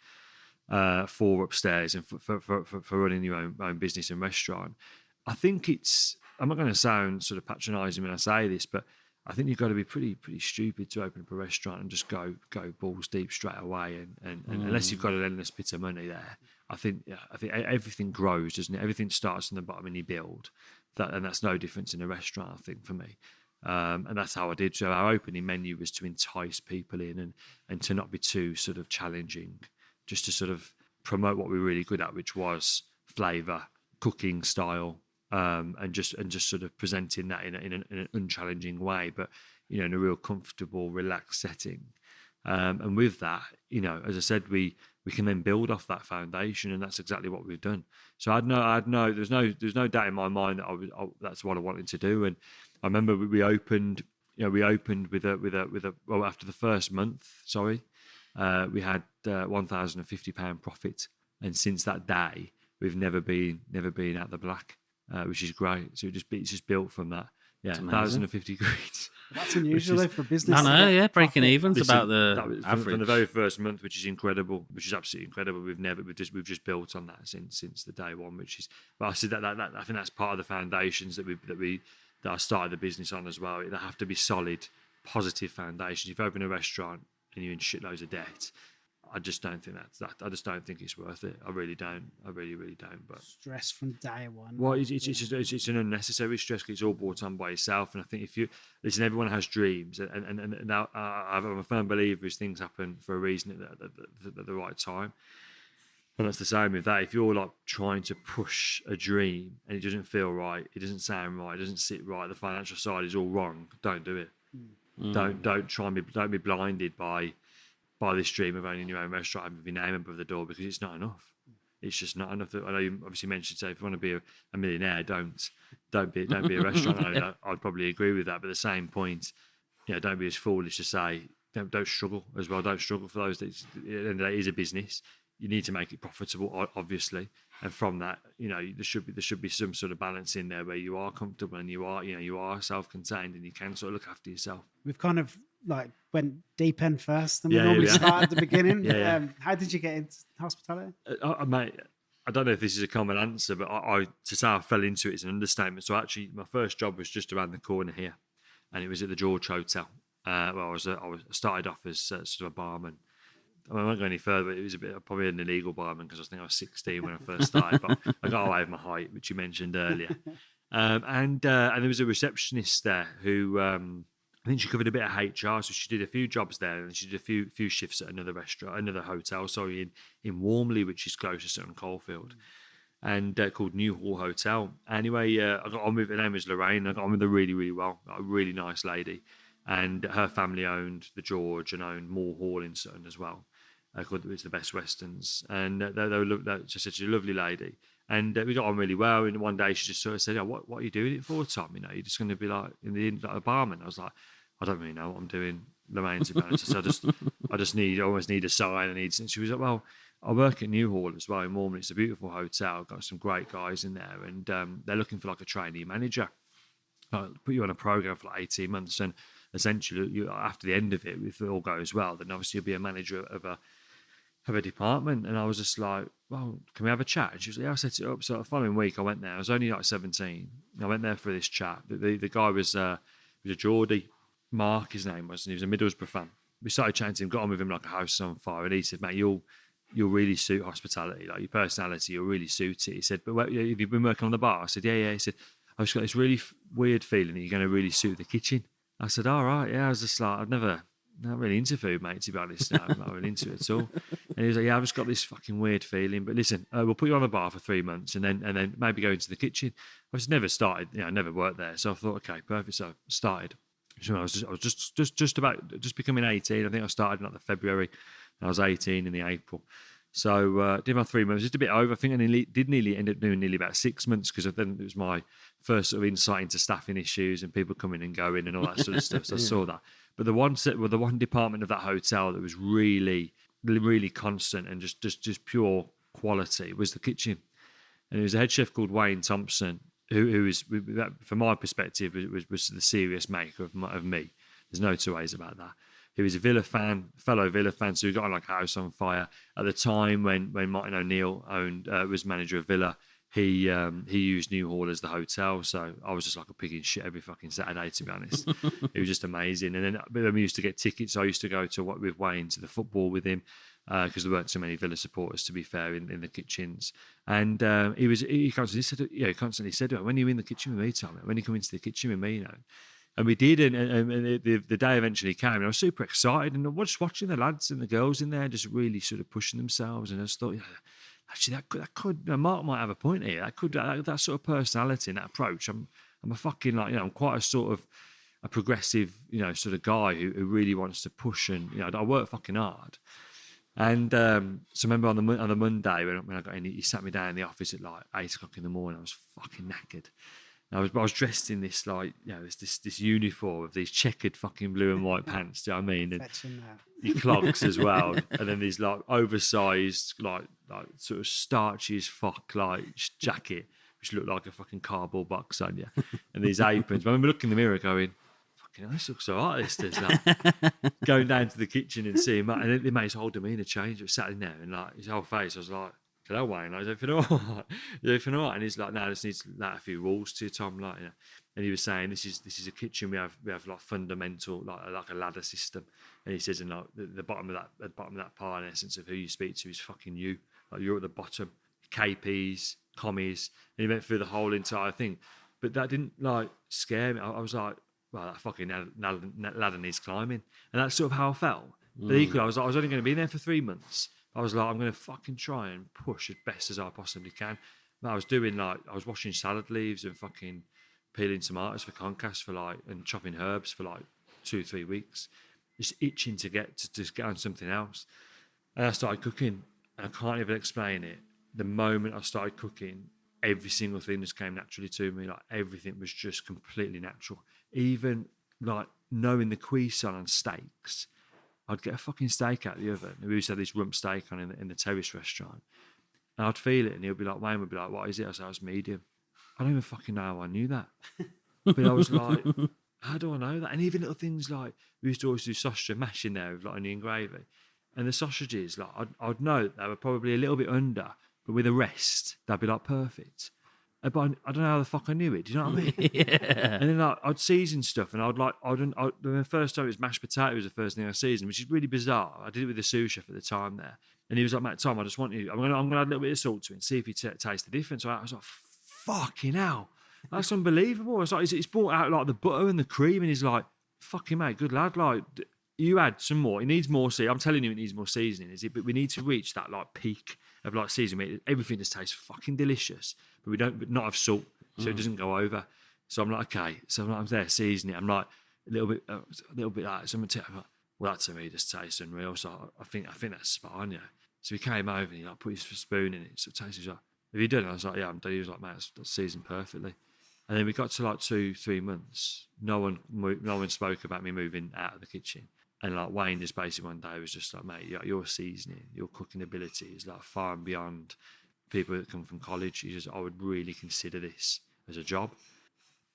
for upstairs and for running your own business and restaurant. I think I'm not going to sound sort of patronising when I say this, but I think you've got to be pretty stupid to open up a restaurant and just go balls deep straight away. And unless you've got an endless bit of money there, I think everything grows, doesn't it? Everything starts from the bottom and you build. And that's no difference in a restaurant, I think, for me. And that's how I did. So our opening menu was to entice people in and to not be too sort of challenging, just to sort of promote what we're really good at, which was flavour, cooking style, and just sort of presenting that in an unchallenging way, but in a real comfortable, relaxed setting. And with that, as I said, we can then build off that foundation, and that's exactly what we've done. So there's no doubt in my mind that that's what I wanted to do. And I remember we opened with a well, after the first month, we had £1,050 profit, and since that day we've never been out the black, which is great. So it's just built from that. Yeah, 1,050 quid. That's unusual though for business. I know, yeah, breaking profit. even's about the That average. from the very first month, which is incredible, which is absolutely incredible. We've just built on that since the day one, which is. But I said that I think that's part of the foundations that I started the business on as well. They have to be solid, positive foundations. If you open a restaurant and you're in shitloads of debt, I just don't think I just don't think it's worth it. I really don't. I really don't. But stress from day one. Well, it's an unnecessary stress. It's all brought on by yourself. And I think if you listen, everyone has dreams, and now I'm a firm believer is things happen for a reason at the right time. And that's the same with that. If you're like trying to push a dream and it doesn't feel right, it doesn't sound right, it doesn't sit right, the financial side is all wrong, don't do it. Don't be blinded by this dream of owning your own restaurant, having your name above the door, because it's not enough. It's just not enough. I know you obviously mentioned, say, if you want to be a millionaire, don't be a restaurant owner. I'd probably agree with that. But at the same point, don't be as foolish to say don't struggle as well. Don't struggle for those. At the end of the day, it is a business. You need to make it profitable, obviously. And from that, there should be some sort of balance in there where you are comfortable and you are self-contained and you can sort of look after yourself. We've kind of like went deep end first, and we normally start at the beginning. How did you get into hospitality? Mate, I don't know if this is a common answer, but to say I fell into it is an understatement. So actually, my first job was just around the corner here, and it was at the George Hotel. I started off as sort of a barman. I won't go any further, but it was probably an illegal barman because I think I was 16 when I first started, but I got away with my height, which you mentioned earlier. And there was a receptionist there who I think she covered a bit of HR, so she did a few jobs there, and she did a few shifts at another restaurant, another hotel, in Warmley, which is close to Sutton Coldfield, and called New Hall Hotel. Anyway, I got on with, her name was Lorraine. I got on with her really, really well. A really nice lady, and her family owned the George and owned Moore Hall in Sutton as well. Called it was the Best Westerns, and she said she's a lovely lady. And we got on really well. And one day she just sort of said, what are you doing it for, Tom? You know, you're just going to be like in the end like a barman. I was like, I don't really know what I'm doing, Lorraine, to be honest. So I almost need a sign. And she was like, well, I work at New Hall as well in Mormon. It's a beautiful hotel. Got some great guys in there, and they're looking for like a trainee manager. Put you on a program for like 18 months, and essentially, after the end of it, if it all goes well, then obviously you'll be a manager of a department. And I was just like, well, can we have a chat? And she was like, yeah, I'll set it up. So the following week I went there. I was only like 17. I went there for this chat. The guy was a Geordie, Mark his name was, and he was a Middlesbrough fan. We started chatting to him, got on with him like a house on fire, and he said, mate, you'll really suit hospitality, like your personality, you'll really suit it. He said, but have you been working on the bar? I said, yeah. He said, I've just got this really weird feeling that you're going to really suit the kitchen. I said, all right, yeah. I was just like, not really into food, mate, to be honest. No, I'm not really into it at all. And he was like, yeah, I've just got this fucking weird feeling. But listen, we'll put you on the bar for 3 months and then maybe go into the kitchen. I was never started, I never worked there. So I thought, okay, perfect. So I started. So I was just becoming 18. I think I started in like the February, and I was 18 in the April. So did my 3 months, just a bit over. I think I did nearly end up doing nearly about 6 months, because then it was my first sort of insight into staffing issues and people coming and going and all that sort of stuff. So I saw that. But the one department of that hotel that was really, really constant and just pure quality was the kitchen. And it was a head chef called Wayne Thompson, who is, from my perspective, was the serious maker of me. There's no two ways about that. He was a fellow Villa fan, so we got on like a house on fire. At the time when Martin O'Neill was manager of Villa, he used New Hall as the hotel, so I was just like a pig in shit every fucking Saturday, to be honest. It was just amazing. And then we used to get tickets. I used to go with Wayne to the football with him, because there weren't so many Villa supporters, to be fair, in the kitchens. And he constantly said, when you're in the kitchen with me, Tom, when you come into the kitchen with me, And we did, and the day eventually came, and I was super excited, and I was just watching the lads and the girls in there just really sort of pushing themselves, and I just thought, actually, that could Mark might have a point here. That sort of personality and that approach. I'm a fucking I'm quite a sort of a progressive sort of guy who really wants to push, and I work fucking hard. And so I remember on the Monday when I got in, he sat me down in the office at like 8 o'clock in the morning. I was fucking knackered. I was dressed in this this uniform of these checkered fucking blue and white pants. Do you know what I mean? And your clogs as well, and then these like oversized like sort of starchy as fuck like jacket, which looked like a fucking cardboard box on you, and these aprons. I remember looking in the mirror going, "Fucking hell, this looks so artist." Going down to the kitchen and seeing Matt, and it made his whole demeanour change. It was sat in there and like his whole face. I was like, hello, Wayne. Is everything all right? Is everything all right? And he's like, no, this needs like a few rules to you, Tom. And he was saying, this is a kitchen. We have like fundamental like a ladder system. And he says, and like the bottom of that pile, in essence, of who you speak to is fucking you. Like you're at the bottom. KPs, commies, and he went through the whole entire thing. But that didn't like scare me. I was like, well, that fucking ladder needs climbing, and that's sort of how I felt. But equally, I was only going to be there for 3 months. I was like, I'm going to fucking try and push as best as I possibly can. But I was washing salad leaves and fucking peeling tomatoes for concasse and chopping herbs for like 2-3 weeks, just itching to get on something else. And I started cooking, and I can't even explain it. The moment I started cooking, every single thing just came naturally to me. Like everything was just completely natural. Even like knowing the cuisine on steaks. I'd get a fucking steak out of the oven. We used to have this rump steak on in the terrace restaurant. And I'd feel it, and he'll be like, Wayne would be like, what is it? I said, it's medium. I don't even fucking know how I knew that. But I was like, how do I know that? And even little things like, we used to always do sausage and mash in there with like onion gravy. And the sausages, like, I'd know that they were probably a little bit under, but with the rest, they'd be like perfect. But I don't know how the fuck I knew it. Do you know what I mean? Yeah. And then like, I'd season stuff, and the first time it was mashed potato was the first thing I seasoned, which is really bizarre. I did it with the sous chef at the time there, and he was like, "Mate, Tom, I just want you. I'm gonna add a little bit of salt to it and see if you taste the difference." So I was like, "Fucking hell, that's unbelievable!" It's like it's brought out like the butter and the cream, and he's like, fucking mate, good lad. Like, you add some more. It needs more seasoning. I'm telling you, it needs more seasoning, is it? But we need to reach that like peak of like seasoning. Everything just tastes fucking delicious, but we don't not have salt, so it doesn't go over. So I'm like, okay. So I'm there seasoning it. I'm like a little bit like something. I'm like, well, that to me just tastes unreal. So I think that's spot on, yeah. So he came over and he like put his spoon in it. So it tastes like, have you done it? I was like, yeah, I'm done. He was like, mate, that's seasoned perfectly. And then we got to like 2-3 months. No one spoke about me moving out of the kitchen. And like Wayne just basically one day was just like, mate, your seasoning, your cooking ability is like far and beyond people that come from college. I would really consider this as a job.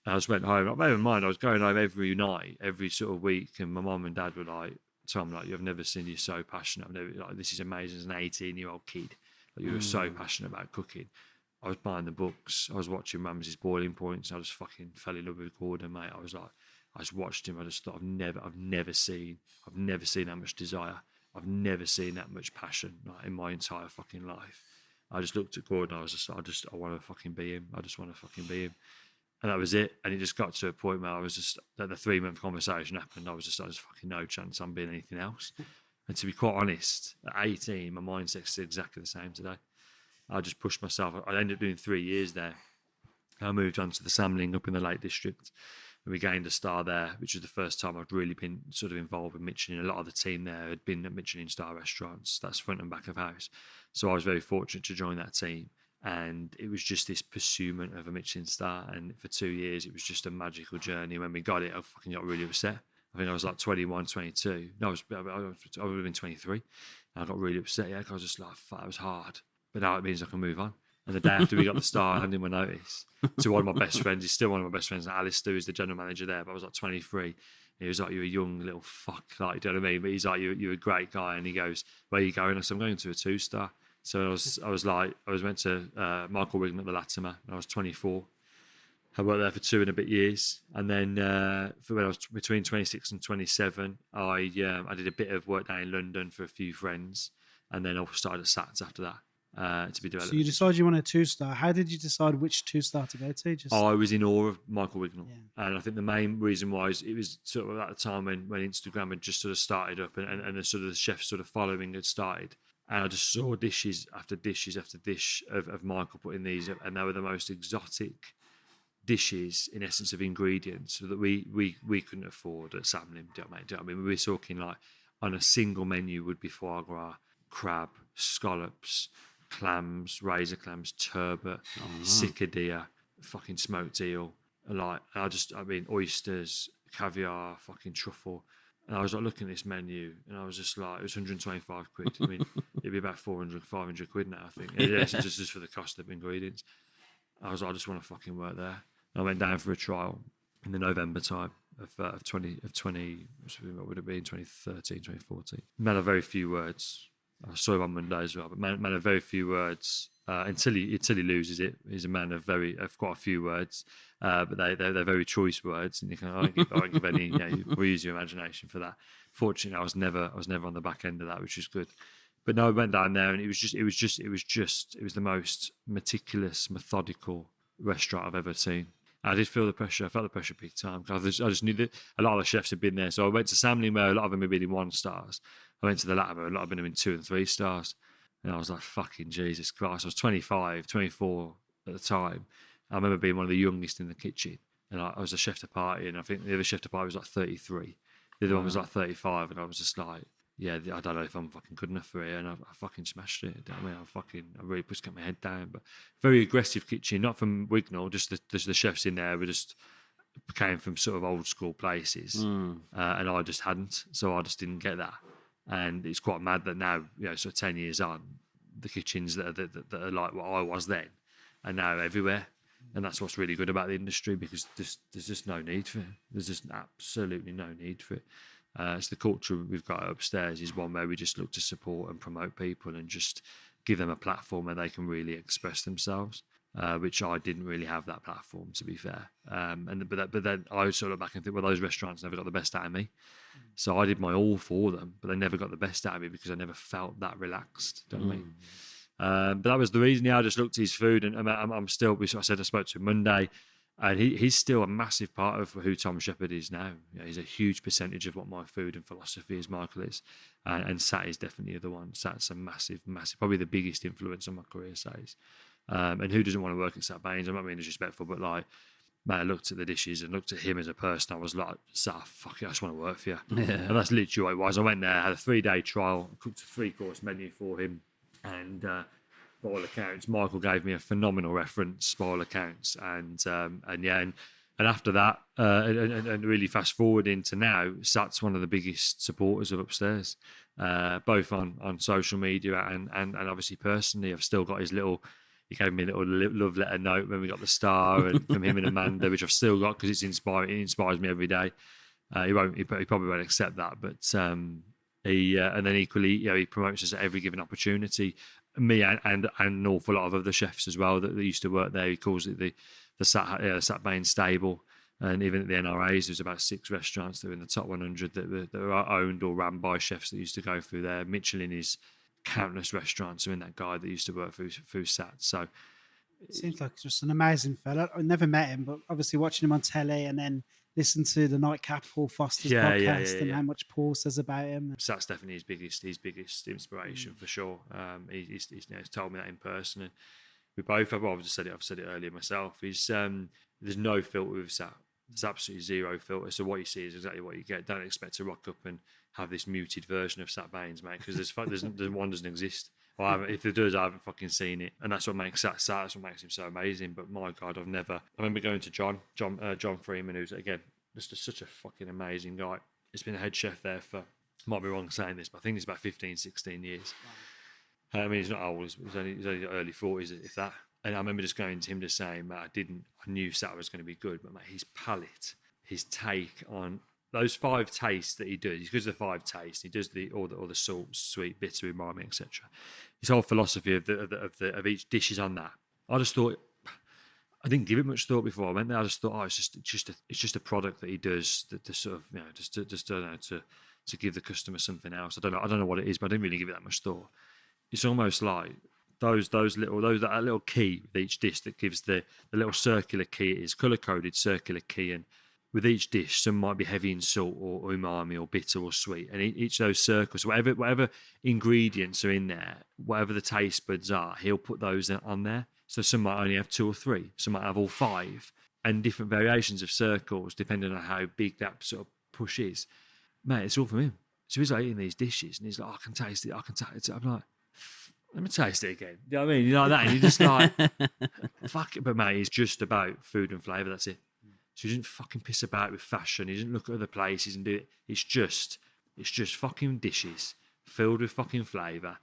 And I just went home. Bear in mind, I was going home every night, every sort of week, and my mum and dad were like, Tom, like, I've never seen you so passionate. This is amazing as an 18-year-old kid. Like, you were so passionate about cooking. I was buying the books. I was watching Ramsay's Boiling Points. I just fucking fell in love with Gordon, mate. I just watched him. I just thought, I've never seen that much desire. I've never seen that much passion like, in my entire fucking life. I just looked at Gordon. I want to fucking be him. I just want to fucking be him. And that was it. And it just got to a point where I was just, that the 3-month conversation happened. I was fucking no chance I'm being anything else. And to be quite honest, at 18, my mindset's exactly the same today. I just pushed myself. I ended up doing 3 years there. I moved on to the Samling up in the Lake District. And we gained a star there, which was the first time I'd really been sort of involved with Michelin. A lot of the team there had been at Michelin-starred restaurants. That's front and back of house. So I was very fortunate to join that team. And it was just this pursuit of a Michelin star. And for 2 years, it was just a magical journey. When we got it, I fucking got really upset. I think I was like 21, 22. No, I would have been 23. And I got really upset. Yeah, 'cause I was just like, fuck, it was hard. But now it means I can move on. And the day after we got the star, I handed him a notice to one of my best friends. He's still one of my best friends, Alistair, who's the general manager there. But I was like 23. And he was like, you're a young little fuck. Like, you know what I mean? But he's like, you're a great guy. And he goes, where are you going? I said, I'm going to a 2-star. So I went to Michael Wignall at the Latimer when I was 24. I worked there for 2 and a bit years. And then for when I was between 26 and 27, I did a bit of work down in London for a few friends. And then I started at SATs after that. To be developed. So you decided you wanted a 2-star. How did you decide which 2-star to go to? I was in awe of Michael Wignall. Yeah. And I think the main reason was it was sort of at the time when Instagram had just sort of started up and the sort of the chef sort of following had started. And I just saw dishes after dishes after dish of Michael putting these up, and they were the most exotic dishes in essence of ingredients that we couldn't afford at Samling. Do you know what I mean? We were talking like on a single menu would be foie gras, crab, scallops, clams, razor clams, turbot, cicadilla, fucking smoked eel, oysters, caviar, fucking truffle. And I was like looking at this menu and I was just like, it was 125 quid. I mean, it'd be about 400, 500 quid now, I think. Yeah, it's just for the cost of ingredients. I was like, I just want to fucking work there. And I went down for a trial in the November time of 20, what would it be, in 2013, 2014. Man of very few words. I saw him on Monday as well, but man of very few words until he loses it. He's a man of quite a few words, but they're very choice words, and I don't give any. We use your imagination for that. Fortunately, I was never on the back end of that, which is good. But no, I went down there, and it was the most meticulous, methodical restaurant I've ever seen. I did feel the pressure. I felt the pressure big time. I just knew that a lot of the chefs had been there. So I went to Samling where a lot of them had been in 1 stars. I went to the Latimer, a lot of them had been 2 and 3 stars. And I was like, fucking Jesus Christ. I was 25, 24 at the time. I remember being one of the youngest in the kitchen. And I was a chef de partie, and I think the other chef de partie was like 33. The other one was like 35. And I was just like, yeah, I don't know if I'm fucking good enough for it. And I fucking smashed it. I mean, I really pushed to get my head down. But very aggressive kitchen, not from Wignall, just the chefs in there were just came from sort of old school places. And I just hadn't. So I just didn't get that. And it's quite mad that now, sort of 10 years on, the kitchens that are like what I was then are now everywhere. And that's what's really good about the industry, because there's just no need for it. There's just absolutely no need for it. It's the culture we've got upstairs is one where we just look to support and promote people and just give them a platform where they can really express themselves, which I didn't really have that platform, to be fair. But then I sort of back and think, well, those restaurants never got the best out of me. So I did my all for them, but they never got the best out of me because I never felt that relaxed. Do you know what I mean? But that was the reason. I just looked at his food, and I'm still. I said I spoke to him Monday. And he's still a massive part of who Tom Shepherd is now. You know, he's a huge percentage of what my food and philosophy is, Michael is. And Sat is definitely the other one. Sat's a massive, probably the biggest influence on my career, Sat. And who doesn't want to work at Sat Bains? I'm not being disrespectful, but like, man, I looked at the dishes and looked at him as a person. I was like, Sat, fuck it, I just want to work for you. Yeah. And that's literally what it was. I went there, had a 3-day trial, cooked a 3-course menu for him. And by all accounts, Michael gave me a phenomenal reference by all accounts. And after that, and really fast forward into now, Sat's one of the biggest supporters of Upstairs, both on social media and obviously personally. I've still got his little. He gave me a little love letter note when we got the star, and from him and Amanda, which I've still got because it's inspiring. It inspires me every day. He probably won't accept that, but and then equally, you know, he promotes us at every given opportunity. Me and an awful lot of other chefs as well that used to work there. He calls it the Sat Bains stable. And even at the NRAs, there's about 6 restaurants that are in the top 100 that are owned or run by chefs that used to go through there. Michelin is countless restaurants are in that guy that used to work through Sat. So it seems like just an amazing fella. I never met him, but obviously watching him on telly and then listen to the Nightcap Paul Foster's podcast and how much Paul says about him. Sat's definitely his biggest inspiration for sure. He's told me that in person, and we both have. Well, I've said it earlier myself. There's no filter with Sat. There's absolutely zero filter. So what you see is exactly what you get. Don't expect to rock up and have this muted version of Sat Bains, mate, because there's one doesn't exist. If it does, I haven't fucking seen it, and that's what makes Sat. That's what makes him so amazing. But my God, I remember going to John Freeman, who's again just such a fucking amazing guy. He's been a head chef there for, might be wrong saying this, but I think it's about 15, 16 years. Wow. I mean, he's not old. He's only early 40s, if that. And I remember just going to him just saying, "Mate, I knew Sat was going to be good, but mate, his palate, his take on those 5 tastes that he does. He does the 5 tastes. He does all the salt, sweet, bitter, umami, etc. His whole philosophy of each dish is on that. I just thought, I didn't give it much thought before I went there. I just thought, oh, it's just a product that he does to sort of, you know, just to give the customer something else. I don't know what it is, but I didn't really give it that much thought. It's almost like that little key with each dish that gives the little circular key. It is color coded circular key, and with each dish, some might be heavy in salt or umami or bitter or sweet, and each of those circles, whatever ingredients are in there, whatever the taste buds are, he'll put those on there. So some might only have 2 or 3, some might have all 5, and different variations of circles depending on how big that sort of push is. Mate, it's all from him. So he's like eating these dishes, and he's like, oh, I can taste it. I'm like, let me taste it again. You know what I mean? You like that? And you're just like, fuck it. But mate, it's just about food and flavour. That's it. So he doesn't fucking piss about with fashion. He doesn't look at other places and do it. It's just fucking dishes filled with fucking flavour.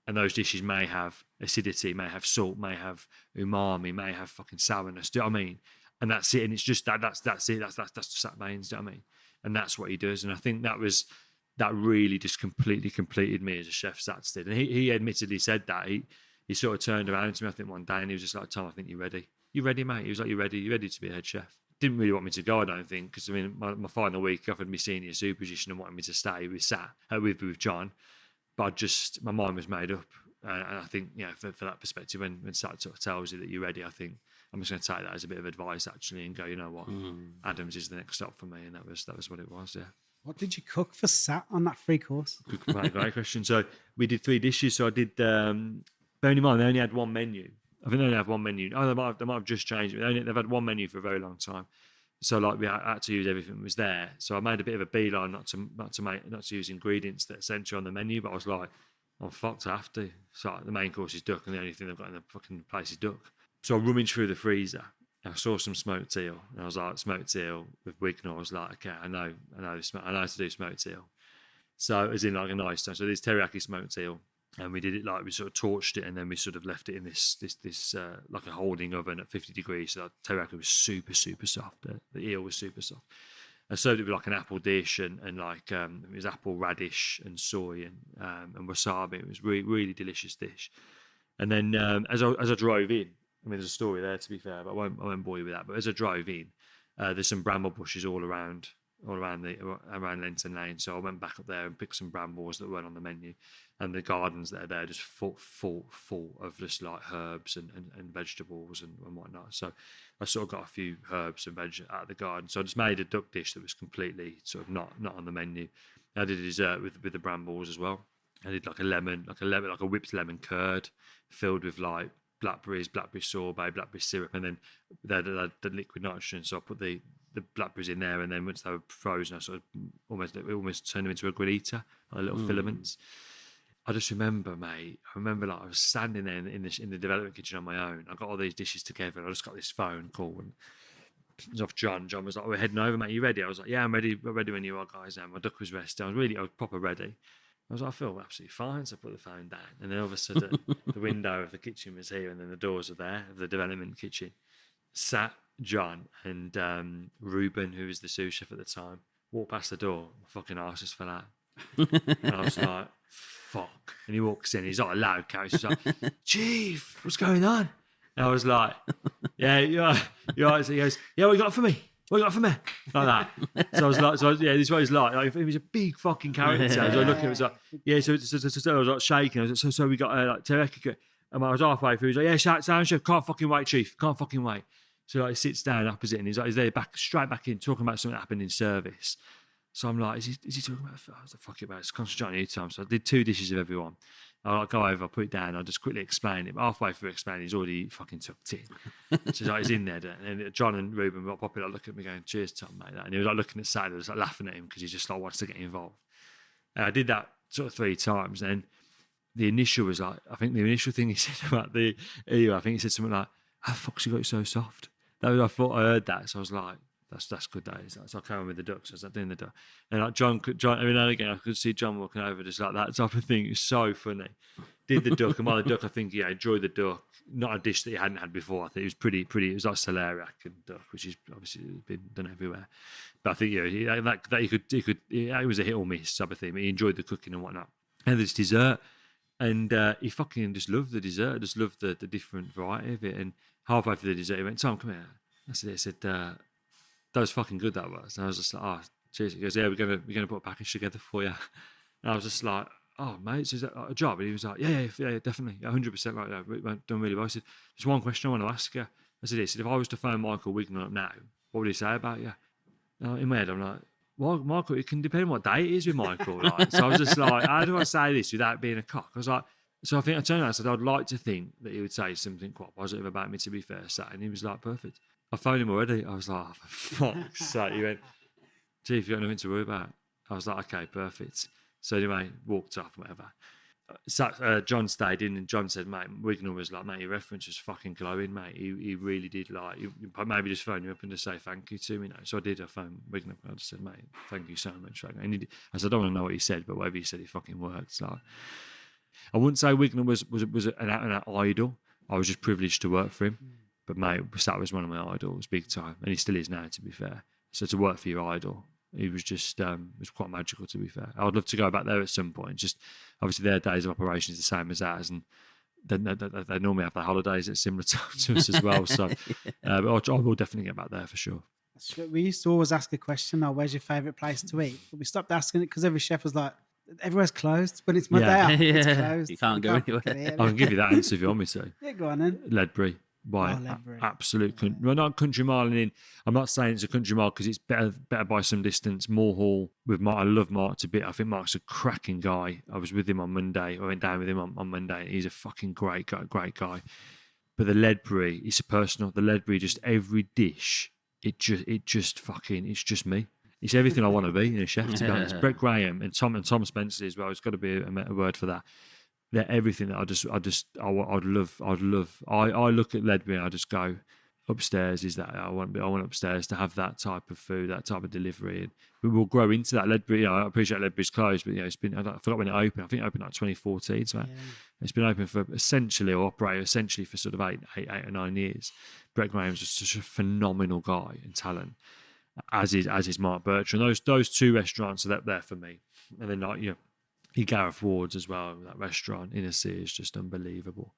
And those dishes may have acidity, may have salt, may have umami, may have fucking sourness. Do you know what I mean? And that's it. And it's just that's it. That's Sat Bains. Do you know what I mean? And that's what he does. And I think that really just completely completed me as a chef. Sats did. And he admittedly said that. He sort of turned around to me, I think, one day, and he was just like, Tom, I think you're ready. You ready, mate? He was like, you ready? You ready to be a head chef? Didn't really want me to go, I don't think, because I mean, my final week he offered me senior super position and wanted me to stay with with John. But my mind was made up. And I think, you know, for that perspective, when Sat sort of tells you that you're ready, I think I'm just going to take that as a bit of advice, actually, and go, you know what, Adams is the next stop for me. And that was what it was, yeah. What did you cook for Sat on that 3 course? Great question. So we did 3 dishes. So I did, bearing in mind, they only had 1 menu. I think they only have 1 menu. Oh, they might have just changed it. They've had 1 menu for a very long time. So like we had to use everything that was there. So I made a bit of a beeline not to use ingredients that are essential on the menu. But I was like, I'm fucked, I have to. So like, the main course is duck, and the only thing they've got in the fucking place is duck. So I rummaged through the freezer. I saw some smoked eel, and I was like, smoked eel with Wignall. I was like, okay, I know how to do smoked eel. So as in like a nice time. So there's teriyaki smoked eel, and we did it like we sort of torched it, and then we sort of left it in this like a holding oven at 50 degrees. So the teriyaki was super, super soft. The eel was super soft. I served it with like an apple dish and like it was apple, radish, and soy and wasabi. It was really, really delicious dish. And then as I drove in, I mean, there's a story there, to be fair, but I won't bore you with that. But as I drove in, there's some bramble bushes all around all around Lenton Lane. So I went back up there and picked some brambles that weren't on the menu, and the gardens that are there just full of just like herbs and vegetables and whatnot. So I sort of got a few herbs and veg out of the garden. So I just made a duck dish that was completely sort of not on the menu. I did a dessert with the brambles as well. I did like a whipped lemon curd filled with like blackberry sorbet, blackberry syrup, and then the liquid nitrogen. So I put the blackberries in there, and then once they were frozen, I sort of almost turned them into a granita, like little filaments. I just remember, mate. I like I was standing there in the development kitchen on my own. I got all these dishes together, and I just got this phone call, and it was off John. John was like, "We're heading over, mate. You ready?" I was like, "Yeah, I'm ready. We're ready when you are, guys." And my duck was resting. I was proper ready. I was like, I feel absolutely fine. So I put the phone down, and then all of a sudden, the window of the kitchen was here, and then the doors are there of the development kitchen. Sat John and Ruben, who was the sous chef at the time, walked past the door. My fucking arse just fell out, and I was like, "Fuck!" And he walks in. He's like a loud character. He's like, "Chief, what's going on?" And I was like, "Yeah, you're right." So he goes, "Yeah, what you got for me? What you got for me?" Like that. So I was like, yeah, this is what he's like. He was a big fucking character. So I was looking at him, I was like, yeah, so I was like shaking. I was like, so we got like teriyaki. And I was halfway through, he's like, yeah, sound chef, can't fucking wait, chief, can't fucking wait. So like, he sits down opposite, and he's there straight back in, talking about something that happened in service. So I'm like, is he talking about? I was like, fuck it, mate, it's concentrating on you time. So I did 2 dishes of everyone. I'll go over, I'll put it down, I'll just quickly explain it. But halfway through explaining, he's already fucking tucked in. So he's in there. And John and Ruben were popping up, looking at me going, "Cheers, Tom, mate." And he was like looking at Sadie, was like laughing at him because he just like wants to get involved. And I did that sort of 3 times. And the initial was like, I think the initial thing he said about the EU, I think he said something like, "How the fuck's you got it so soft?" That was, I thought I heard that. So I was like, that's good days. So I came on with the ducks. I was like doing the duck, and like John, every now and again, I could see John walking over, just like that type of thing. It was so funny. Did the duck, and by the duck, I think enjoyed the duck. Not a dish that he hadn't had before. I think it was pretty. It was like celeriac and duck, which is obviously been done everywhere. But I think it was a hit or miss type of thing. But he enjoyed the cooking and whatnot. And this dessert, and he fucking just loved the dessert. Just loved the different variety of it. And halfway through the dessert, he went, "Tom, come here." I said, "That was fucking good, that was." And I was just like, "Oh, cheers." He goes, "Yeah, we're gonna put a package together for you." And I was just like, "Oh, mate, so is that a job?" And he was like, yeah, definitely, 100% right there. We've done really well. I said, "There's one question I want to ask you." I said, if I was to phone Michael Wignall up now, what would he say about you? In my head, I'm like, "Well, Michael, it can depend on what day it is with Michael." Like, so I was just like, how do I say this without being a cock? I was like, so I think I turned around and said, "I'd like to think that he would say something quite positive about me, to be fair." And he was like, "Perfect." I phoned him already. I was like, "Oh, for fuck's sake." He went, "Chief, you got nothing to worry about." I was like, "Okay, perfect." So anyway, walked off, whatever. John stayed in, and John said, "Mate, Wignall was like, mate, your reference was fucking glowing, mate. He really did like, maybe just phone you up and just say thank you to me." So I did. I phoned Wignall. I just said, "Mate, thank you so much." And I said, "I don't want to know what he said, but whatever he said, it fucking worked." Like, I wouldn't say Wignall was an out-and-out idol. I was just privileged to work for him. But mate, that was one of my idols, big time, and he still is now, to be fair. So to work for your idol, he was just it was quite magical, to be fair. I'd love to go back there at some point. Just obviously their days of operation is the same as ours, and they normally have their holidays at similar times to us as well. So, but I will definitely get back there for sure. We used to always ask a question, "Oh, where's your favourite place to eat?" But we stopped asking it because every chef was like, "Everywhere's closed, but it's my day out. It's closed. You can't go anywhere." I can give you that answer if you want me to. Yeah, go on then. Ledbury. By absolute, well, not country mile in. I'm not saying it's a country mile because it's better by some distance. Moorhall with Mark. I love Mark to bit. I think Mark's a cracking guy. I was with him on Monday. I went down with him on Monday. He's a fucking great guy. But the Ledbury, it's personal. The Ledbury, just every dish, it's just me. It's everything I want to be in a chef. To be honest, Brett Graham and Tom Spencer as well. It's got to be a word for that. They're everything that I'd love. I look at Ledbury and I just go, upstairs is that I want upstairs to have that type of food, that type of delivery, and we will grow into that. Ledbury, I appreciate Ledbury's closed, but it's been, I forgot when it opened. I think it opened like 2014. So it's been open for operated for sort of eight or 9 years. Brett Graham's just such a phenomenal guy and talent, as is Mark Bertrand. Those 2 restaurants are there for me, and then like Gareth Ward's as well. That restaurant in a sea is just unbelievable.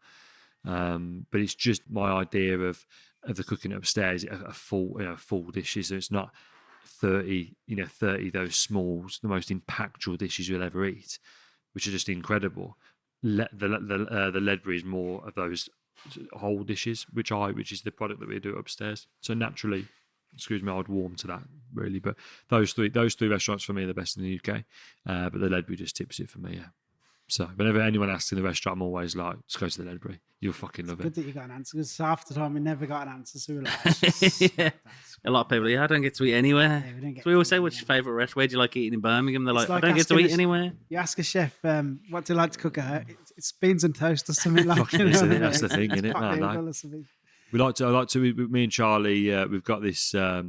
But it's just my idea of the cooking upstairs, a full dishes. So it's not 30, 30 those smalls, the most impactful dishes you'll ever eat, which are just incredible. The Ledbury is more of those whole dishes, which is the product that we do upstairs. So naturally, excuse me, I'd warm to that really. But those three restaurants for me are the best in the UK. But the Ledbury just tips it for me. Yeah. So whenever anyone asks in the restaurant, I'm always like, just go to the Ledbury. You'll fucking love it. Good that you got an answer, because half the time we never got an answer. So we're like, Yeah. A lot of people, I don't get to eat anywhere. Yeah, we don't get So we always to say, eat what's your favourite restaurant? Where do you like eating in Birmingham? They're It's like, like I don't get to asking eat a- anywhere. You ask a chef, what do you like to cook at her? It's beans and toast or something like Fucking that. is, isn't it? That's the thing, isn't it? Pot Man, noodle like- or something. with me and Charlie, we've got this. I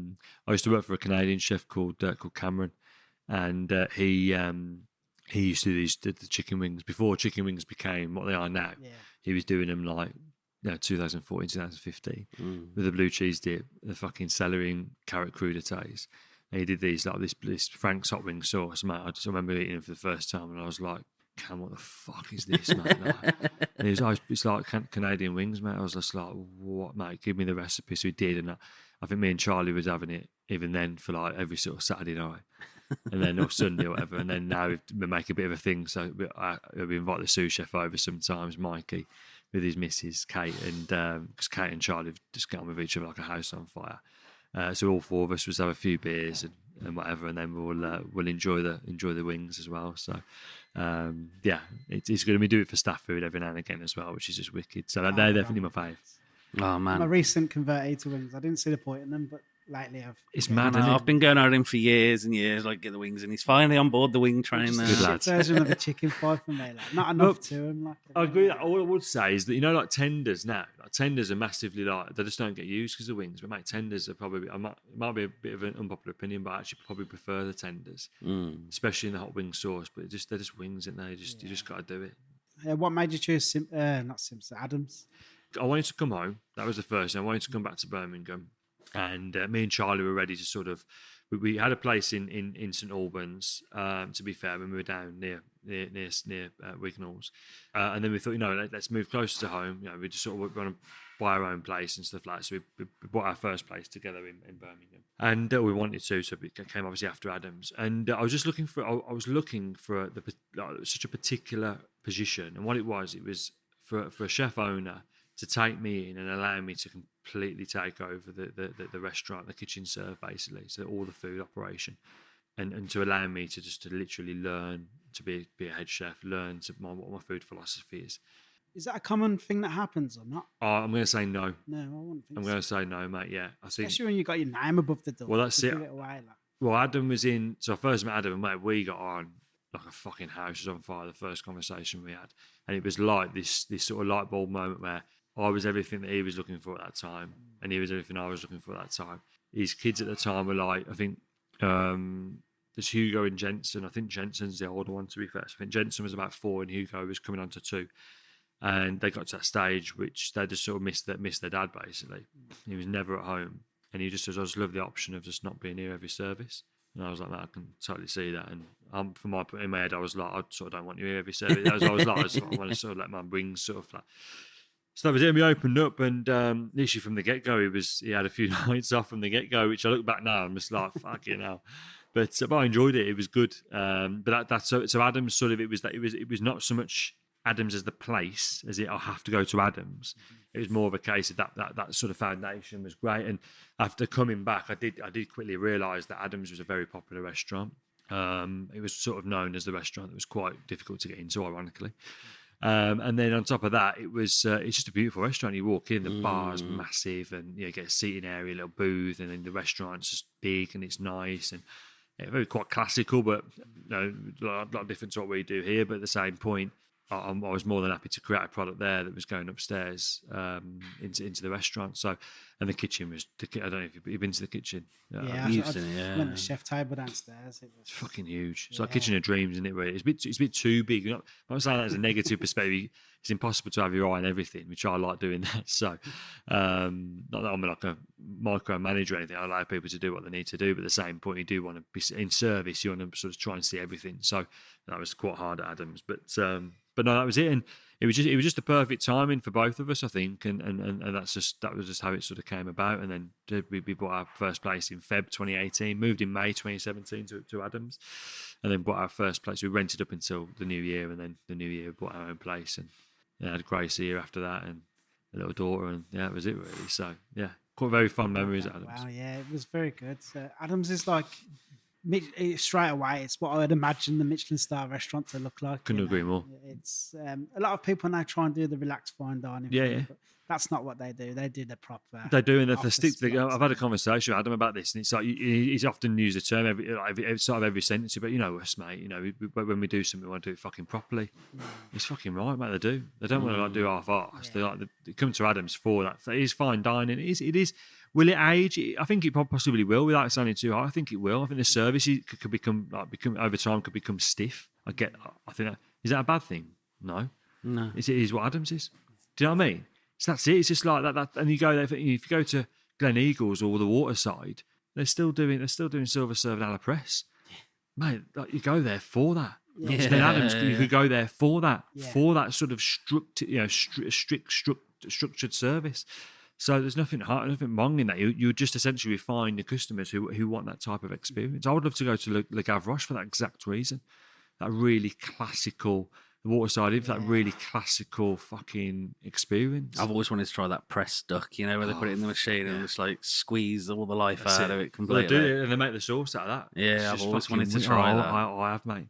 used to work for a Canadian chef called Cameron, and he used to do the chicken wings before chicken wings became what they are now. Yeah. He was doing them like 2014, 2015 with the blue cheese dip, the fucking celery and carrot crudités. And he did these like this Frank's hot wing sauce, mate. I just remember eating them for the first time, and I was like, "Cam, what the fuck is this, mate?" Like, and he was, it's like Canadian wings, mate. I was just like, "What, mate? Give me the recipe." So he did, and I think me and Charlie was having it even then for like every sort of Saturday night, and then or Sunday or whatever. And then now we make a bit of a thing. So we invite the sous chef over sometimes, Mikey, with his missus Kate, and because Kate and Charlie have just got on with each other like a house on fire. So all four of us was have a few beers and whatever, and then we'll enjoy the wings as well. So it's good. And we do it for staff food every now and again as well, which is just wicked. So they're definitely my favourites. Oh, I'm a man. recent converted to wings. I didn't see the point in them, but lately It's I mad, know, isn't I've it? been going over him for years and years, like get the wings, and he's finally on board the wing train Just now. a Good shit lads. version of a chicken fried for me. Like, not enough to him. Like, I agree with that. All I would say is that, like tenders now, like tenders are massively they just don't get used because of wings. But mate, tenders are probably, it might be a bit of an unpopular opinion, but I actually probably prefer the tenders, especially in the hot wing sauce. But they're just wings, and you just got to do it. What made you choose not Simpson, Adams? I wanted to come home. That was the first thing. I wanted to come back to Birmingham, and me and Charlie were ready to sort of. We had a place in St Albans. To be fair, when we were down near Wignall's, and then we thought, let's move closer to home. We just sort of want to buy our own place and stuff like that. So we bought our first place together in Birmingham, and we wanted to. So it came obviously after Adams, and I was just looking for. I was looking for such a particular position, and what it was for a chef owner to take me in and allow me to completely take over the restaurant, the kitchen serve, basically, so all the food operation, and to allow me to literally learn to be a head chef, learn what my food philosophy is. Is that a common thing that happens or not? Oh, I'm going to say no. No, I wouldn't think I'm so. going to say no, mate. Yeah, I think. Especially when you got your name above the door. Well, that's you it. Give it away, like. Well, Adam was in. So I first met Adam, and mate, we got on like a fucking house was on fire. The first conversation we had, and it was like this sort of light bulb moment where I was everything that he was looking for at that time, and he was everything I was looking for at that time. His kids at the time were like, I think there's Hugo and Jensen. I think Jensen's the older one, to be fair. So I think Jensen was about 4 and Hugo was coming on to 2. And they got to that stage which they just sort of missed their dad, basically. He was never at home. And he just says, I just love the option of just not being here every service. And I was like, man, I can totally see that. And in my head, I was like, I sort of don't want you here every service. I want to sort of let my wings sort of like. So that was it. And we opened up, and literally from the get go, he had a few nights off from the get go, which I look back now and I'm just like, fucking hell. But I enjoyed it. It was good. But that's so Adams sort of it was not so much Adams as the place as I have to go to Adams. It was more of a case of that sort of foundation was great. And after coming back, I did quickly realise that Adams was a very popular restaurant. It was sort of known as the restaurant that was quite difficult to get into, ironically. And then on top of that, it's just a beautiful restaurant. You walk in, the bar's massive, and you get a seating area, a little booth, and then the restaurant's just big and it's nice and very quite classical, but a lot different to what we do here. But at the same point, I was more than happy to create a product there that was going upstairs into the restaurant. So, and the kitchen was. I don't know if you've been to the kitchen. Yeah, You've I seen it, yeah. went to the chef table downstairs. It was It's fucking huge. It's like kitchen of dreams, isn't it? Really, it's a bit too big. I'm not saying that as a negative perspective. It's impossible to have your eye on everything, which I like doing that. So, not that I'm like a micromanager or anything. I allow people to do what they need to do, but at the same point, you do want to be in service. You want to sort of try and see everything. So that was quite hard at Adams, but no, that was it. And it was just the perfect timing for both of us, I think, and that was just how it sort of came about. And then we bought our first place in Feb 2018, moved in May 2017 to Adams, and then bought our first place. We rented up until the new year, and then the new year we bought our own place, and had Grace here after that, and a little daughter, and that was it really. So quite very fun memories at Adams. Wow, yeah, it was very good. Adams is like straight away. It's what I would imagine the Michelin-star restaurant to look like. Couldn't agree more. It's a lot of people now try and do the relaxed fine dining. Yeah. But that's not what they do. They do the proper. They do, and they stick. I've had a conversation with Adam about this, and it's like he's often used the term every sentence. But you know us, mate. You know, when we do something, we want to do it fucking properly. It's fucking right, mate. They do. They don't want to do half-arse. They come to Adams for that. It is fine dining. It is. Will it age? I think it possibly will, without sounding too hard. I think it will. I think the service could become over time could become stiff. I think is that a bad thing? No. It is what Adams is. Do you know what I mean? So that's it. It's just like that. And you go there. If you go to Glen Eagles or the Waterside, they're still doing silver serve and a la press, mate. Like, you go there for that. Yeah. So then Adams, you could go there for that sort of strict structured service. So there's nothing wrong in that. You just essentially find the customers who want that type of experience. I would love to go to Le Gavroche for that exact reason. That really classical, the Waterside, for that really classical fucking experience. I've always wanted to try that press duck, you know, where they put it in the machine and just like squeeze all the life out of it completely. Well, they do it and they make the sauce out of that. Yeah, I've always wanted to try that. I have, mate.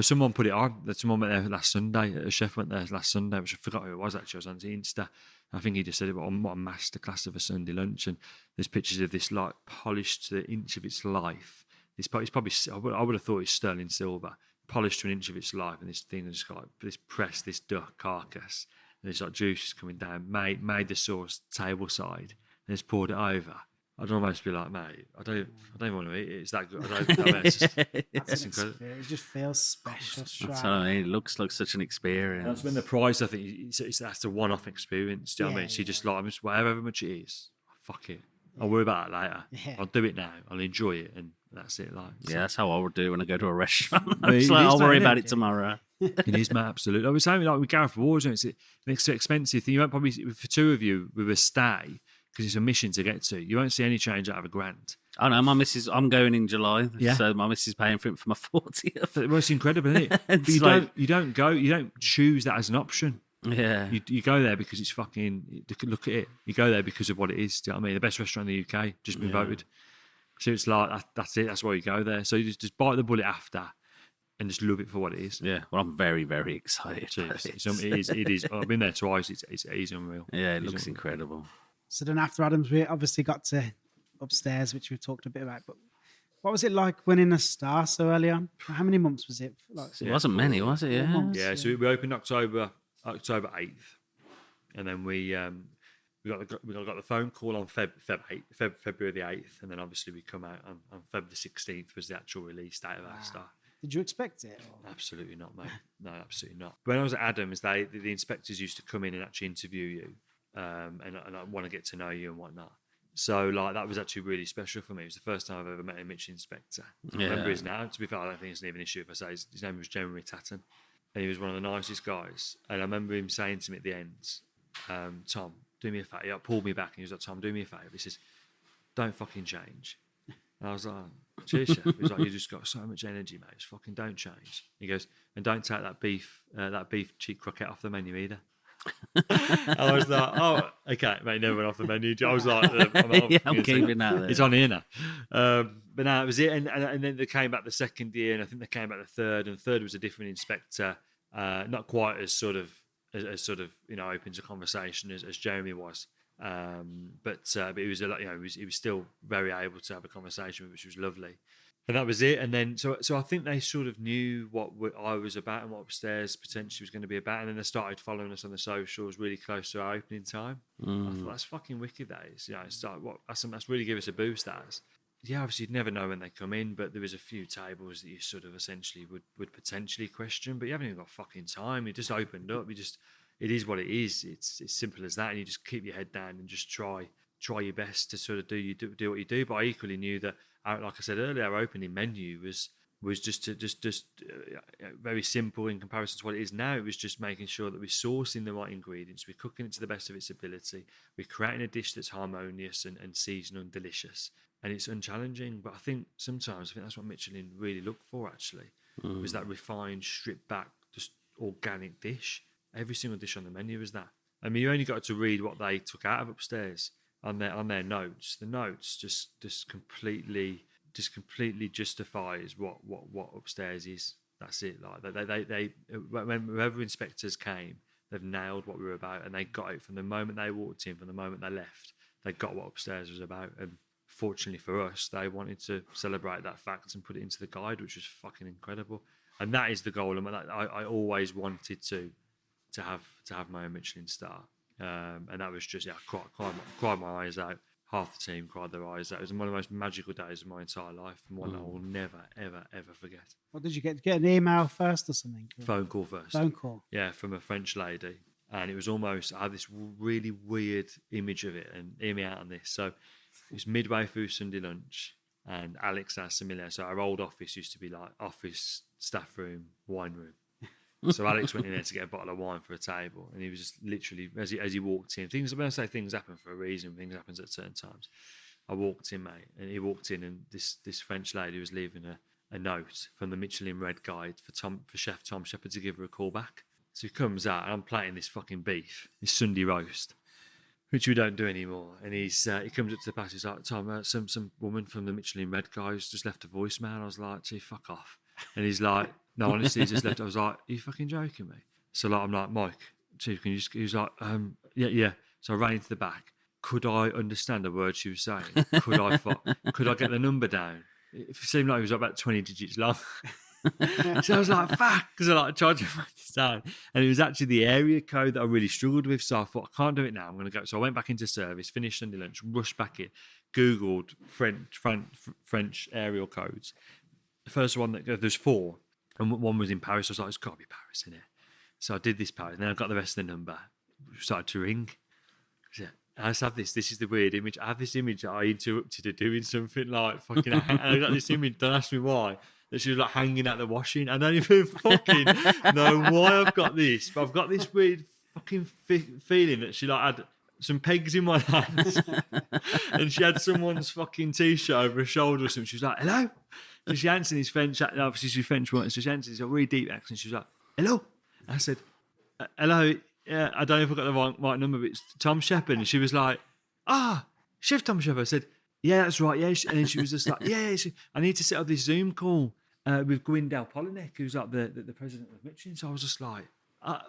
Someone put it on. Someone went there last Sunday. A chef went there last Sunday, which I forgot who it was actually. I was on the Insta. I think he just said, what a masterclass of a Sunday lunch. And there's pictures of this like polished to the inch of its life. It's probably I would have thought it's sterling silver, polished to an inch of its life. And this thing has got this press, this duck carcass, and there's like juices coming down. Made the sauce table side, and it's poured it over. I'd almost be like, mate, I don't even want to eat it. It's that good. It's incredible. It just feels special. That's what I mean. It looks like such an experience. That's been the price. I think that's a one-off experience. Do you know what I mean? So you just like, whatever much it is, fuck it. I'll worry about it later. Yeah. I'll do it now. I'll enjoy it, and that's it. That's how I would do when I go to a restaurant. I'll worry about it tomorrow. It is, mate. Absolutely. I was saying with Gareth Ward, it's an expensive thing. You won't probably for two of you with a stay. Because it's a mission to get to. You won't see any change out of $1,000. I know, my missus, I'm going in July, so my missus is paying for it for my 40th. Well, it's incredible, isn't it? But you don't choose that as an option. Yeah. You go there because it's fucking, look at it. You go there because of what it is. Do you know what I mean? The best restaurant in the UK, just been voted. So it's like, that's it, that's why you go there. So you just bite the bullet after and just love it for what it is. Yeah, well, I'm very, very excited. It is. I've been there twice. It's unreal. Yeah, it looks incredible. So then after Adams, we obviously got to upstairs, which we've talked a bit about. But what was it like winning a star so early on? How many months was it? It wasn't many, was it? Yeah. So we opened October 8th, and then we got the phone call on February the 8th, and then obviously we come out on February the 16th was the actual release date of our star. Did you expect it? Absolutely not, mate. No, absolutely not. When I was at Adams, the inspectors used to come in and actually interview you. And I want to get to know you and whatnot. So that was actually really special for me. It was the first time I've ever met a Michelin inspector. I remember his name. To be fair, I don't think it's even an issue if I say his name was Jeremy Tatton, and he was one of the nicest guys. And I remember him saying to me at the end, "Tom, do me a favour." He pulled me back and he was like, "Tom, do me a favour." He says, "Don't fucking change." And I was like, "Cheers, chef." He was like, "You just got so much energy, mate. Just fucking don't change." He goes, "And don't take that beef cheek croquette off the menu either." I was like, "Oh, okay, mate, never went off the menu." I was like, I'm keeping that there. It's on here now. But no, it was it. And then they came back the second year, and I think they came back the third, and the third was a different inspector, not quite as sort of open to conversation as Jeremy was. But he was he was still very able to have a conversation, which was lovely. And that was it. And then, so I think they sort of knew what I was about and what Upstairs potentially was going to be about. And then they started following us on the socials really close to our opening time. I thought, that's fucking wicked, that is. It's like, that's really give us a boost, that is. Yeah, obviously you'd never know when they come in, but there was a few tables that you sort of essentially would potentially question, but you haven't even got fucking time. You just opened up. It is what it is. It's as simple as that. And you just keep your head down and just try your best to sort of do what you do. But I equally knew that, like I said earlier, our opening menu was was just very simple in comparison to what it is now. It was just making sure that we're sourcing the right ingredients, we're cooking it to the best of its ability, we're creating a dish that's harmonious and seasonal and delicious, and it's unchallenging. But I think that's what Michelin really looked for, actually, was that refined, stripped back, just organic dish. Every single dish on the menu was that. I mean, you only got to read what they took out of upstairs on their notes. The notes just completely justifies what upstairs is. That's it. Like they when whoever inspectors came, they've nailed what we were about, and they got it from the moment they walked in, from the moment they left. They got what upstairs was about, and fortunately for us, they wanted to celebrate that fact and put it into the guide, which was fucking incredible. And that is the goal. And I always wanted to have my own Michelin star, and that was just I cried my eyes out. Half the team cried their eyes out. It was one of the most magical days of my entire life, and one I will never, ever, ever forget. What did you get? Get an email first or something? Phone call first. Phone call. Yeah, from a French lady, and it was almost. I had this really weird image of it, and hear me out on this. So it was midway through Sunday lunch, and Alex asked Amelia. So our old office used to be like office, staff room, wine room. So Alex went in there to get a bottle of wine for a table, and he was just literally as he walked in. When I say things happen for a reason, things happen at certain times. I walked in, mate, and he walked in, and this French lady was leaving a note from the Michelin Red Guide for Chef Tom Shepherd to give her a call back. So he comes out, and I'm plating this fucking beef, this Sunday roast, which we don't do anymore. And he comes up to the passage, he's like, Tom, some woman from the Michelin Red Guys just left a voicemail. I was like, gee, fuck off. And he's like, no, honestly, he just left. I was like, are you fucking joking me? So I'm like, Mike, Chief, can you just, he was like, yeah. So I ran into the back. Could I understand the word she was saying? Could I get the number down? It seemed like it was about 20 digits long. So I was like, fuck, because I tried to write this down. And it was actually the area code that I really struggled with. So I thought, I can't do it now. I'm going to go. So I went back into service, finished Sunday lunch, rushed back in, Googled French aerial codes. The first one, there's 4. And one was in Paris. I was like, it's got to be Paris, innit? So I did this Paris. And then I got the rest of the number. Started to ring. I just have this is the weird image. I have this image that I interrupted her doing something like fucking, and I got this image, don't ask me why, that she was like hanging out the washing. I don't even fucking know why I've got this, but I've got this weird fucking feeling that she like had some pegs in my hands and she had someone's fucking t-shirt over her shoulder or something. She was like, hello? So she answered in his French, obviously she's French woman, so she answered his really deep accent. She was like, hello? I said, hello? Yeah, I don't know if I got the right number, but it's Tom Shepherd. And she was like, Chef Tom Shepherd. I said, yeah, that's right. Yeah. And then she was just like, yeah, I need to set up this Zoom call with Wignall, who's like the president of Michelin. So I was just like,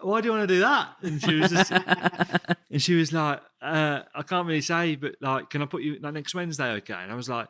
why do you want to do that? And she was just, and she was like, I can't really say, but like, can I put you like next Wednesday? Okay. And I was like,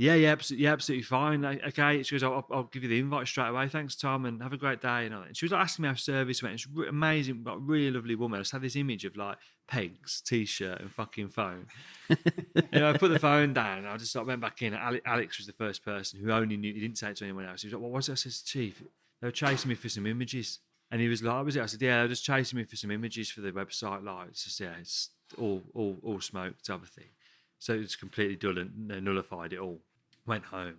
yeah, absolutely fine. Okay. She goes, I'll give you the invite straight away. Thanks, Tom, and have a great day. And she was like asking me how service went. It's amazing, but really lovely woman. I just had this image of like pegs, t-shirt, and fucking phone. I put the phone down. And I just went back in. Alex was the first person who only knew. He didn't say it to anyone else. He was like, "What was it?" I said, "Chief, they were chasing me for some images." And he was like, "What was it?" I said, "Yeah, they were just chasing me for some images for the website. Like, it's just it's all smoke type of thing." So it was completely dull and nullified it all. Went home.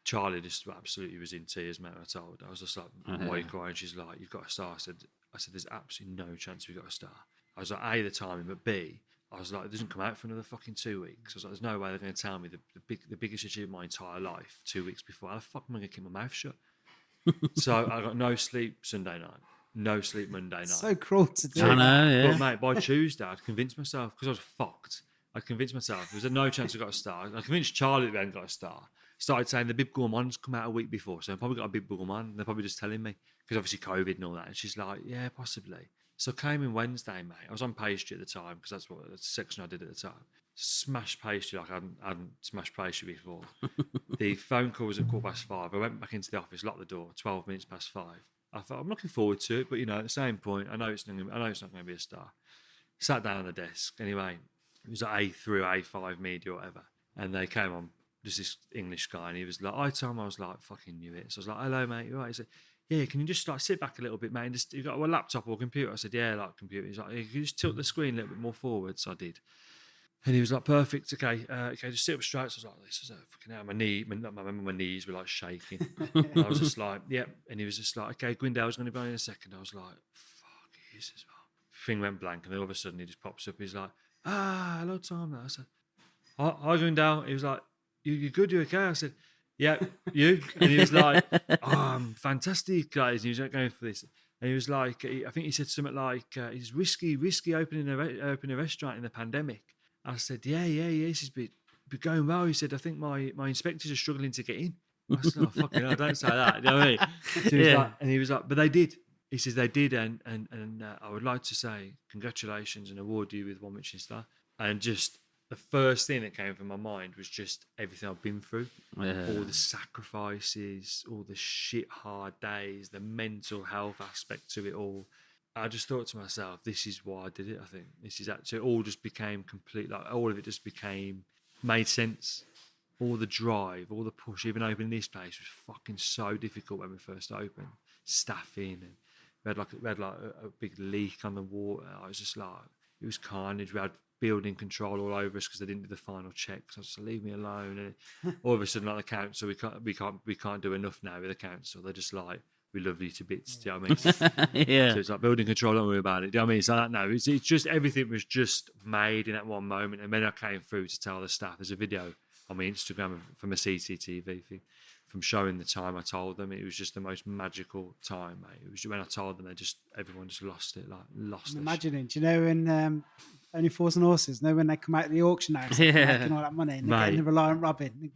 Charlie just absolutely was in tears, mate. I was just like, why are you crying? She's like, you've got a star. I said, there's absolutely no chance we've got a star. I was like, A, the timing, but B, I was like, it doesn't come out for another fucking 2 weeks. I was like, there's no way they're going to tell me the biggest achievement of my entire life 2 weeks before. How the fuck am I going to keep my mouth shut? So I got no sleep Sunday night, no sleep Monday night. So cruel to do. I know, yeah. But mate, by Tuesday, I'd convinced myself, because I was fucked. I convinced myself there was no chance I got a star. I convinced Charlie that we hadn't got a star. Started saying the Bib Gourmand's come out a week before, so I probably got a Bib Gourmand. They're probably just telling me, because obviously COVID and all that. And she's like, yeah, possibly. So I came in Wednesday, mate. I was on pastry at the time, because that's what the section I did at the time. Smashed pastry like I hadn't smashed pastry before. The phone call was at 5:15. I went back into the office, locked the door, 12 minutes past 5. I thought, I'm looking forward to it, but at the same point, I know it's not going to be a star. Sat down on the desk. Anyway, it was at A through A5 media or whatever. And they came on, just this English guy, and he was like, hi, Tom. I was like, fucking knew it. So I was like, hello, mate. You all right? He said, yeah, can you just like sit back a little bit, mate? And just, you got a laptop or computer? I said, yeah, like computer. He's like, you can just tilt the screen a little bit more forward. So I did. And he was like, perfect, okay, just sit up straight. So I was like, this is a fucking hell. I remember my knees were like shaking. And I was just like, yep. And he was just like, okay, Gwendale's going to be on in a second. I was like, fuck, he is as well. Thing went blank, and then all of a sudden he just pops up. He's like, hello, Tom. I said, hi, Gwendale. He was like, you good? You okay? I said, yeah, you? And he was like, oh, I'm fantastic, guys. And he was like, going for this. And he was like, I think he said something like, it's risky opening a restaurant in the pandemic. I said, yeah, this has been going well. He said, I think my inspectors are struggling to get in. I said, oh, fucking hell, don't say that. You know what I mean? So he was like, and he was like, but they did. He says they did, and I would like to say congratulations and award you with 1 Michelin star. And just the first thing that came from my mind was just everything I've been through, all the sacrifices, all the shit hard days, the mental health aspect to it all. I just thought to myself, this is why I did it. I think this is actually, it all just became complete, like all of it just made sense. All the drive, all the push, even opening this place was fucking so difficult when we first opened. Staffing, and we had a big leak on the water. I was just like, it was carnage. We had building control all over us because they didn't do the final checks. I was just, leave me alone. And all of a sudden, like the council, we can't do enough now with the council. They're just like, we love you to bits. Do you know what I mean? Yeah. So it's like building control, don't worry about it. Do you know what I mean? It's like that now. It's just everything was just made in that one moment. And then I came through to tell the staff. There's a video on my Instagram from a CCTV thing, from showing the time I told them. It was just the most magical time, mate. It was when I told them, everyone just lost it, lost it. Imagining, do you know in Only Fools and Horses, when they come out of the auction house, making all that money, and they're getting the Reliant Robin.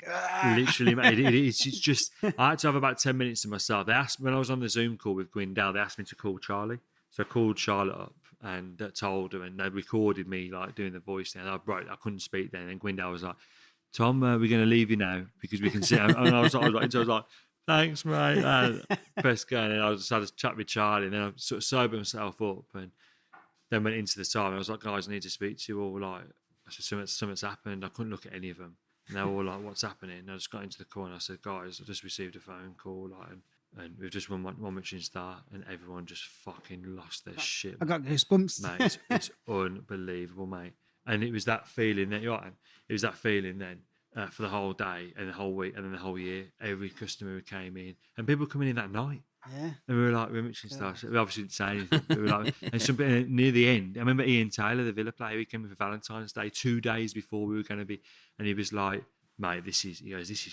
Literally, mate, it's just, I had to have about 10 minutes to myself. They asked, when I was on the Zoom call with Wignall, they asked me to call Charlie. So I called Charlotte up and told her, and they recorded me like doing the voice there. I couldn't speak then. And Wignall was like, Tom, we're going to leave you now because we can sit. And I was like, thanks, mate. Press go. And then I just had a chat with Charlie, and then I sort of sobered myself up, and then went into the time. I was like, guys, I need to speak to you all. Like, I said, something's happened. I couldn't look at any of them. And they were all like, what's happening? And I just got into the call and I said, guys, I just received a phone call, and we've just won 1 Michelin star, and everyone just fucking lost their shit. I got goosebumps. Mate, it's unbelievable, mate. And it was that feeling that it was that feeling then for the whole day and the whole week and then the whole year. Every customer who came in, and people coming in that night. Yeah. And we were like, we're Michelin stars. We obviously didn't say anything. We were like, and near the end, I remember Ian Taylor, the Villa player, he came in for Valentine's Day 2 days before we were going to be, and he was like, mate, this is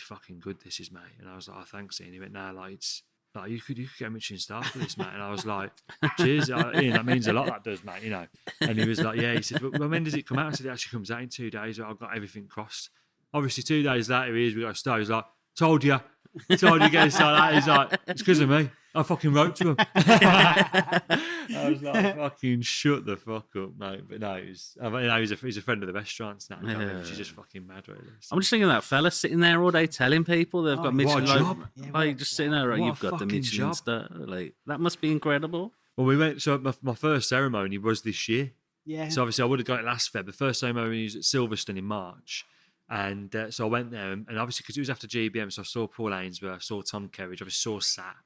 fucking good, this is, mate. And I was like, oh, thanks, Ian. And he went, nah, like, it's, like, you could get a Michelin star for this, mate. And I was like, cheers, Ian, that means a lot, that does, mate, you know. And he was like, yeah. He said, well, when does it come out? I said, it actually comes out in 2 days. I've got everything crossed. Obviously, 2 days later, we got a star. He's like, told you get a star. That. He's like, it's because of me. I fucking wrote to him. I was like, fucking shut the fuck up, mate. But no, he's a friend of the restaurants now. She's just fucking mad, really. So. I'm just thinking of that fella sitting there all day telling people they've got Michelin. What a job. Just sitting there, right, you've got the Michelin star. Like, that must be incredible. Well, we went, so my first ceremony was this year. Yeah. So obviously I would have got it last Feb. The first ceremony was at Silverstone in March. And so I went there, and obviously because it was after GBM, so I saw Paul Ainsworth, I saw Tom Kerridge, obviously saw Sat,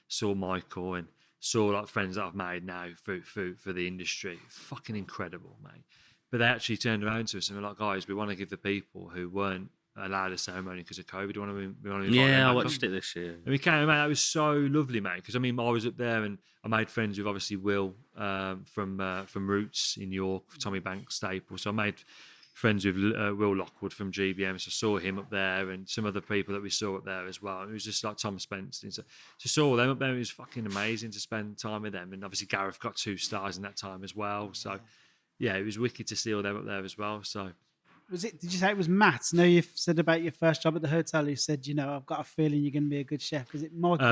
saw Michael, and saw like friends that I've made now for the industry. Fucking incredible, mate. But they actually turned around to us and were like, guys, we want to give the people who weren't allowed a ceremony because of COVID, we want to invite them Yeah, I back watched on. it this year. And we came, mate, that was so lovely, mate, because I mean, I was up there and I made friends with obviously Will from Roots in York, Tommy Banks Staple. So I made friends with Will Lockwood from GBM, so I saw him up there, and some other people that we saw up there as well. It was just like Tom Spence. So saw all them up there. It was fucking amazing to spend time with them. And obviously Gareth got 2 stars in that time as well. So yeah, it was wicked to see all them up there as well. So did you say it was Matt? No, you said about your first job at the hotel. You said, I've got a feeling you're going to be a good chef. Is it Mark?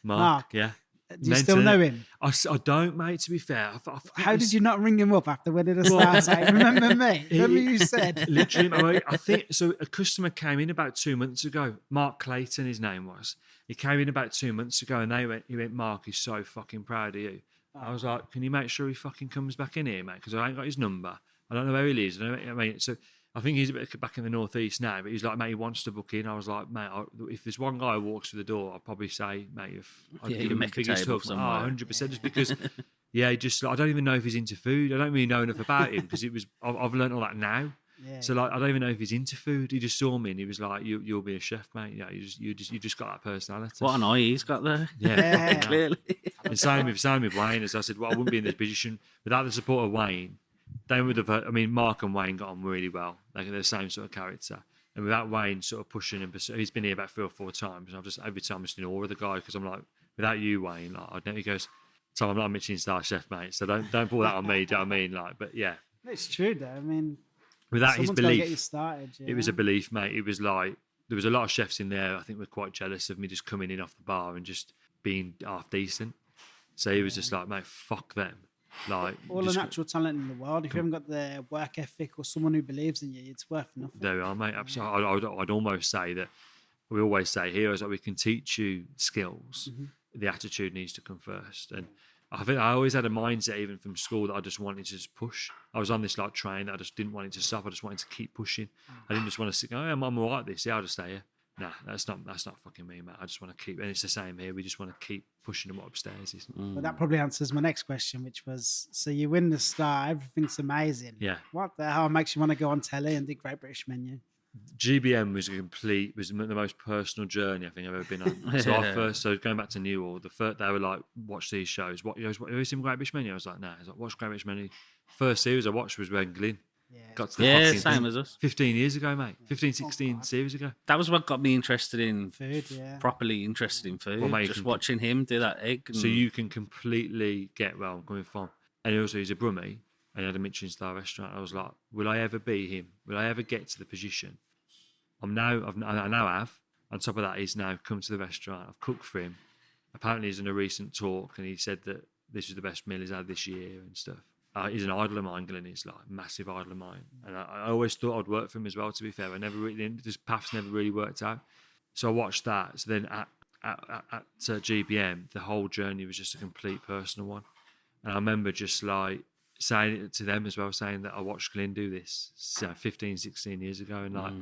Mark, yeah. Do you still know him? I don't, mate, to be fair. How did you not ring him up after when it started? Remember me? Remember you said? Literally, I think, so a customer came in about 2 months ago. Mark Clayton, his name was. He came in about 2 months ago, and he went, Mark, he's so fucking proud of you. I was like, can you make sure he fucking comes back in here, mate? Because I ain't got his number. I don't know where he lives. I mean, so I think he's a bit back in the northeast now, but he's like, mate, he wants to book in. I was like, mate, if there's one guy who walks through the door, I'd probably say, mate, I'd give him the biggest hug. 100%, just because, I don't even know if he's into food. I don't really know enough about him because I've learned all that now. Yeah. So like, I don't even know if he's into food. He just saw me and he was like, "You'll be a chef, mate. Yeah, you just got that personality." What an eye he's got there. Yeah, Clearly. And same with Wayne. As I said, well, I wouldn't be in this position without the support of Wayne. They would have. I mean, Mark and Wayne got on really well. Like they're the same sort of character. And without Wayne sort of pushing and pursuing, he's been here about 3 or 4 times. And I've just every time I'm just in awe of the guy because I'm like, without you, Wayne, like I don't. He goes, "So I'm not a Michelin-starred chef, mate. So don't pull that on me." Do you know what I mean? Like, but yeah, It's true though. I mean, without his someone's gotta get you belief, started. it was a belief, mate. It was like there was a lot of chefs in there. I think were quite jealous of me just coming in off the bar and just being half decent. So he was just like, "Mate, fuck them." Like all the natural talent in the world. If you haven't got the work ethic or someone who believes in you, it's worth nothing. There we are, mate. Absolutely. I'd almost say that we always say here is that we can teach you skills. The attitude needs to come first. And I think I always had a mindset, even from school, that I just wanted to just push. I was on this like train that I just didn't want it to stop. I just wanted to keep pushing. I didn't just want to sit. Oh, I'm all right at this. Yeah, I'll just stay here. Nah, that's not fucking me, mate. I just want to keep, and it's the same here. We just want to keep pushing them upstairs. But that probably answers my next question, which was: so you win the star, everything's amazing. Yeah. What the hell makes you want to go on telly and do Great British Menu? GBM was the most personal journey I think I've ever been on. So going back to Newhall, they were like, watch these shows. What have you seen Great British Menu? I was like, nah. I was like, watch Great British Menu. First series I watched was Red Glynn. Yeah. Got to the fucking same thing. as us. 15 years ago, mate. 15, 16 series ago. That was what got me interested in Food, yeah. properly interested in food. Well, mate, just watching him do that egg. And... So you can completely get where I'm coming from. And also he's a Brummie and he had a Michelin-star restaurant. I was like, will I ever be him? Will I ever get to the position? I now have. On top of that, he's now come to the restaurant. I've cooked for him. Apparently he's in a recent talk and he said that this is the best meal he's had this year and stuff. He's an idol of mine, Glenn. He's like a massive idol of mine. And I always thought I'd work for him as well, to be fair. This path's never really worked out. So I watched that. So then at GBM, the whole journey was just a complete personal one. And I remember just like saying it to them as well, saying that I watched Glenn do this 15, 16 years ago. And like,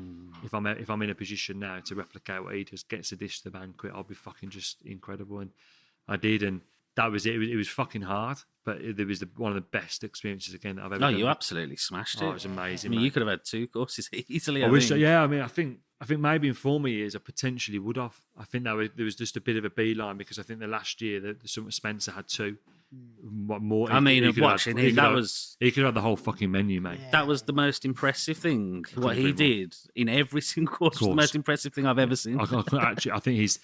if I'm in a position now to replicate what he does, gets a dish to the banquet, I'll be fucking just incredible. And I did. And that was it. It was fucking hard, but it was one of the best experiences again that I've ever done. No, you absolutely smashed it. It was amazing. I mean, mate. you could have had 2 courses easily. I wish. Yeah, I mean, I think maybe in former years I potentially would have. I think there was just a bit of a beeline because I think the last year that Spencer had 2. What more? I mean, watching him, he could have the whole fucking menu, mate. Yeah. that was the most impressive thing. What he did in every single course was the most impressive thing I've ever seen. I think he's.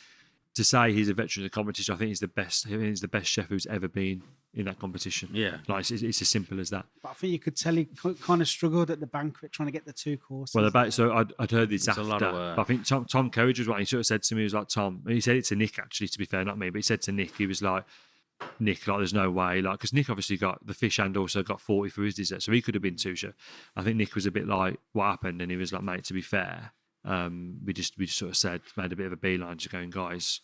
To say he's a veteran of the competition, I think he's the best. I think he's the best chef who's ever been in that competition. Yeah, like it's as simple as that. But I think you could tell he kind of struggled at the banquet trying to get the 2 courses. Well, so I'd heard this It's after. a lot of work. But I think Tom Courage was what he sort of said to me. He was like, Tom, and he said it to Nick actually. To be fair, not me, but he said to Nick, he was like, Nick, like, there's no way, like, because Nick obviously got the fish and also got 40 for his dessert, so he could have been 2 chef. I think Nick was a bit like, what happened? And he was like, mate, to be fair, we just sort of made a bit of a beeline, just going, guys,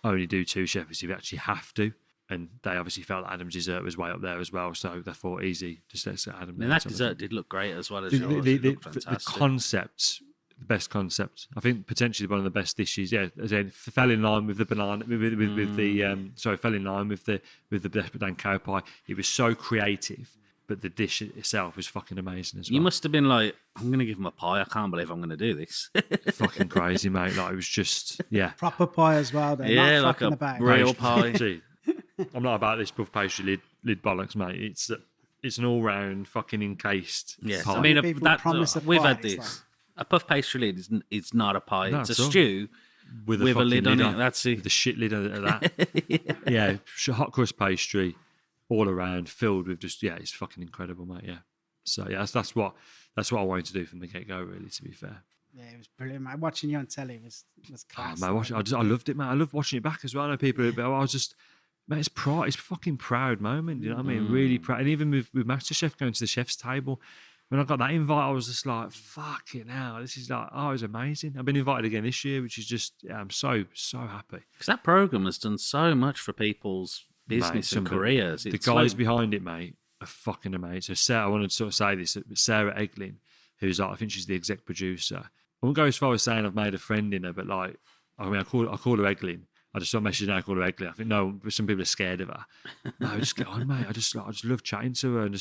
only do 2 chefs if you actually have to. And they obviously felt that Adam's dessert was way up there as well, so they thought easy, just let's let Adam. I mean, that dessert did look great as well as yours. The concept, the best concept. I think potentially one of the best dishes. Yeah, as in fell in line with the banana fell in line with the Desperate Dan cow pie. It was so creative, but the dish itself was fucking amazing as well. You must have been like, I'm going to give him a pie. I can't believe I'm going to do this. Fucking crazy, mate. Like, it was just, yeah. Proper pie as well, though. Yeah, not like fucking a about. real pie. Gee, I'm not about this puff pastry lid bollocks, mate. It's an all-round fucking encased Yes, pie. I mean, People promise a we've pie, had it's this. A puff pastry lid is not a pie. No, it's a at all. stew with a fucking lid on it. That's it. With the shit lid on it, that. Yeah, hot crust pastry all around, filled with just, yeah, it's fucking incredible, mate. Yeah. So yeah, that's what I wanted to do from the get-go, really, to be fair. Yeah, it was brilliant, mate. Watching you on telly was class. Man, I loved it, man. I loved watching it back as well. I know people, but I was just, man, it's a fucking proud moment. You know what I mean? Really proud. And even with MasterChef going to the chef's table, when I got that invite, I was just like, fucking hell, this is like, oh, it's amazing. I've been invited again this year, which is just, yeah, I'm so happy. Because that program has done so much for people's business and careers. The guys behind it, mate, are fucking amazing. So Sarah, I wanted to sort of say this, but Sarah Eglin, who's like, I think she's the exec producer. I won't go as far as saying I've made a friend in her, but like, I mean, I call her Eglin. I just don't message now. I call her Eglin. I think no, some people are scared of her. No, just get on, mate. I just love chatting to her, and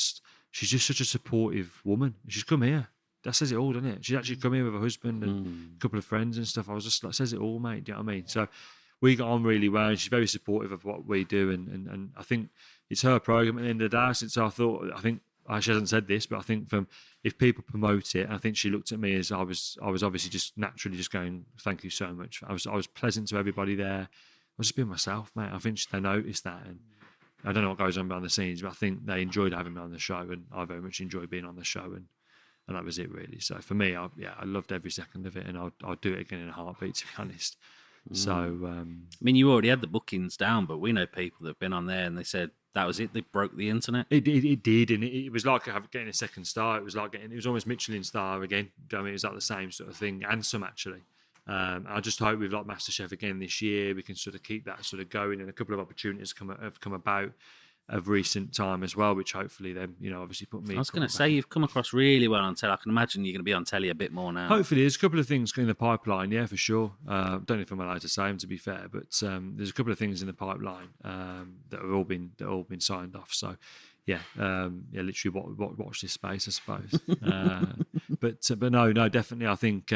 she's just such a supportive woman. She's come here. that says it all, doesn't it? She's actually come here with her husband and a couple of friends and stuff. I was just like, says it all, mate. Do you know what I mean? So we got on really well, and she's very supportive of what we do, and I think it's her program at the end of the day. Since I think she hasn't said this, but I think if people promote it, I think she looked at me as I was obviously just naturally just going, thank you so much. I was pleasant to everybody there. I was just being myself, mate. I think they noticed that, and I don't know what goes on behind the scenes, but I think they enjoyed having me on the show, and I very much enjoyed being on the show, and that was it really. So for me, I loved every second of it, and I'd do it again in a heartbeat, to be honest. So I mean, you already had the bookings down, but we know people that have been on there and they said that was it. They broke the internet. It did, and it was like getting a second star. It was like it was almost Michelin-starred again. I mean, it was like the same sort of thing, and some actually. I just hope with like MasterChef again this year, we can sort of keep that sort of going, and a couple of opportunities have come about of recent time as well, which hopefully then, obviously put me. I was going to say, you've come across really well on telly. I can imagine you're going to be on telly a bit more now. Hopefully, there's a couple of things in the pipeline, yeah, for sure. Don't know if I'm allowed to say them, to be fair, but there's a couple of things in the pipeline that have all been signed off. So, yeah, literally watch this space, I suppose. But no, definitely, I think.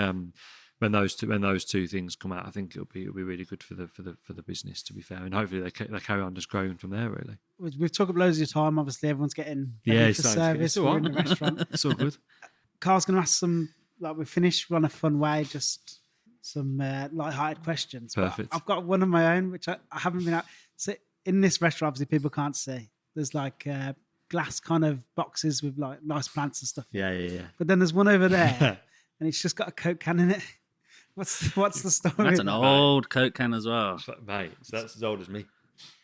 When those two things come out, I think it'll be really good for the business, to be fair, and hopefully they carry on just growing from there. Really, we've talked loads of your time. Obviously, everyone's getting ready for service. We're in the restaurant. It's all good. Carl's going to ask some, like we finished on a fun way, just some light-hearted questions. Perfect. But I've got one of my own, which I haven't been at. So in this restaurant, obviously, people can't see. There's like glass kind of boxes with like nice plants and stuff. Yeah. But then there's one over there, and it's just got a Coke can in it. What's the story? That's an old Coke can as well, mate. So that's as old as me.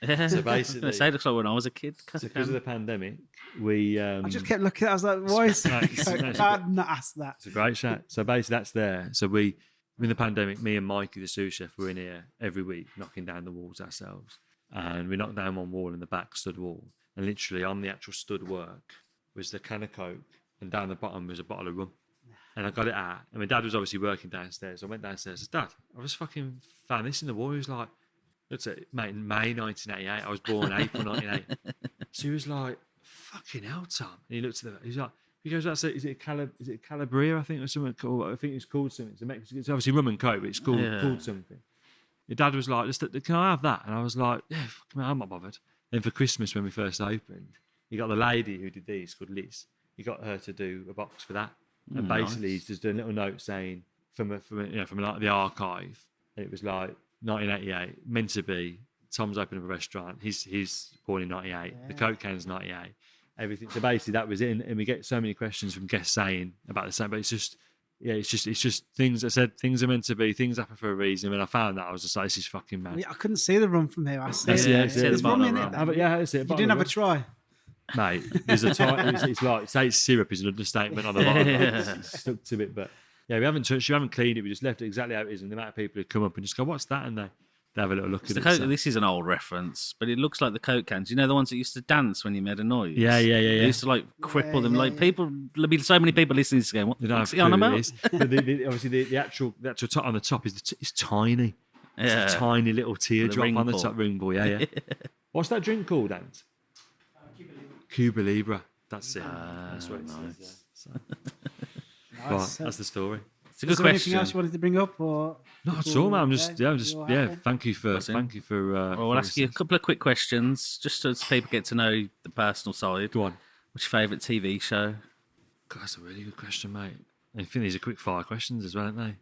Yeah. So basically, it looks like when I was a kid. Because of the pandemic, we. I just kept looking. I was like, "Why is I can't not ask that?" It's a great shot. So basically, that's there. So in the pandemic, me and Mikey, the sous chef, were in here every week, knocking down the walls ourselves, and we knocked down one wall in the back stud wall, and literally on the actual stud work was the can of Coke, and down the bottom was a bottle of rum. And I got it out. And my dad was obviously working downstairs. I went downstairs and said, Dad, I just fucking found this in the wall. He was like, that's it, mate, in May 1988. I was born in April 98. So he was like, fucking hell, Tom. And he looked at he goes, is it Calabria, I think, or something called? I think it's called something. It's obviously rum and Coke, but it's called something. Your dad was like, can I have that? And I was like, yeah, fuck me, I'm not bothered. Then for Christmas, when we first opened, he got the lady who did these, called Liz. He got her to do a box for that. And basically, he's just doing a little note saying from like the archive, it was like 1988, meant to be. Tom's opening a restaurant. He's born in 98. Yeah. The Coke can's 98. Everything. So basically, that was it. And we get so many questions from guests saying about the same. But it's just things. I said things are meant to be. Things happen for a reason. When I found that, I was just like, this is fucking mad. I couldn't see the rum from here. I see there's rum in it. That's it. You didn't have a try. Mate, there's a time. It's like say it's syrup is an understatement on the bottom. It's stuck to it, but yeah, we haven't touched. We haven't cleaned it. We just left it exactly how it is. And the amount of people who come up and just go, "What's that?" and they have a little look at it. Coke, this is an old reference, but it looks like the Coke cans. You know the ones that used to dance when you made a noise. Yeah. They used to like cripple them. Like people, there'll be so many people listening to this game. What's he on about? Obviously, the actual top on the top is it's tiny. Yeah, it's a tiny little teardrop on the top ring ball. Yeah. What's that drink called, Ant? Cuba Libre. That's it. That's what it is. So. Nice. That's the story. It's a good question. Anything else you wanted to bring up, or not at all, man? I'm just Thank you for. Well, we'll ask you a couple of quick questions, just so people get to know the personal side. Go on. What's your favourite TV show? God, that's a really good question, mate. I think these are quick fire questions as well, aren't they?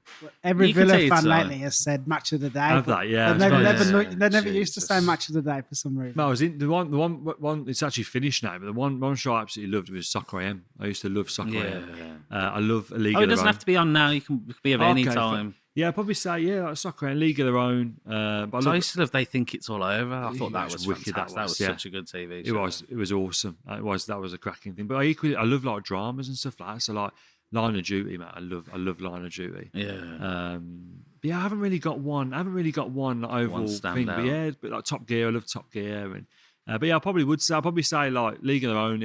Every Villa fan lately has said match of the day. Have that, yeah. They never used to say match of the day for some reason. No, I was in the one. It's actually finished now, but the one show I absolutely loved was Soccer AM. I used to love Soccer AM. I love A League of Their Own. It doesn't have to be on now. You can be of any time. Yeah, I'd probably say like Soccer AM, League of Their Own. But I used to love They Think It's All Over. I thought that was wicked. That was such a good TV show. It was awesome. That was a cracking thing. But I love like dramas and stuff like that. So like Line of Duty, man. I love Line of Duty. Yeah. But yeah, I haven't really got one. Overall thing. But yeah, but like Top Gear, I love Top Gear, and But yeah, I probably would say, I'd probably say like League of Their Own.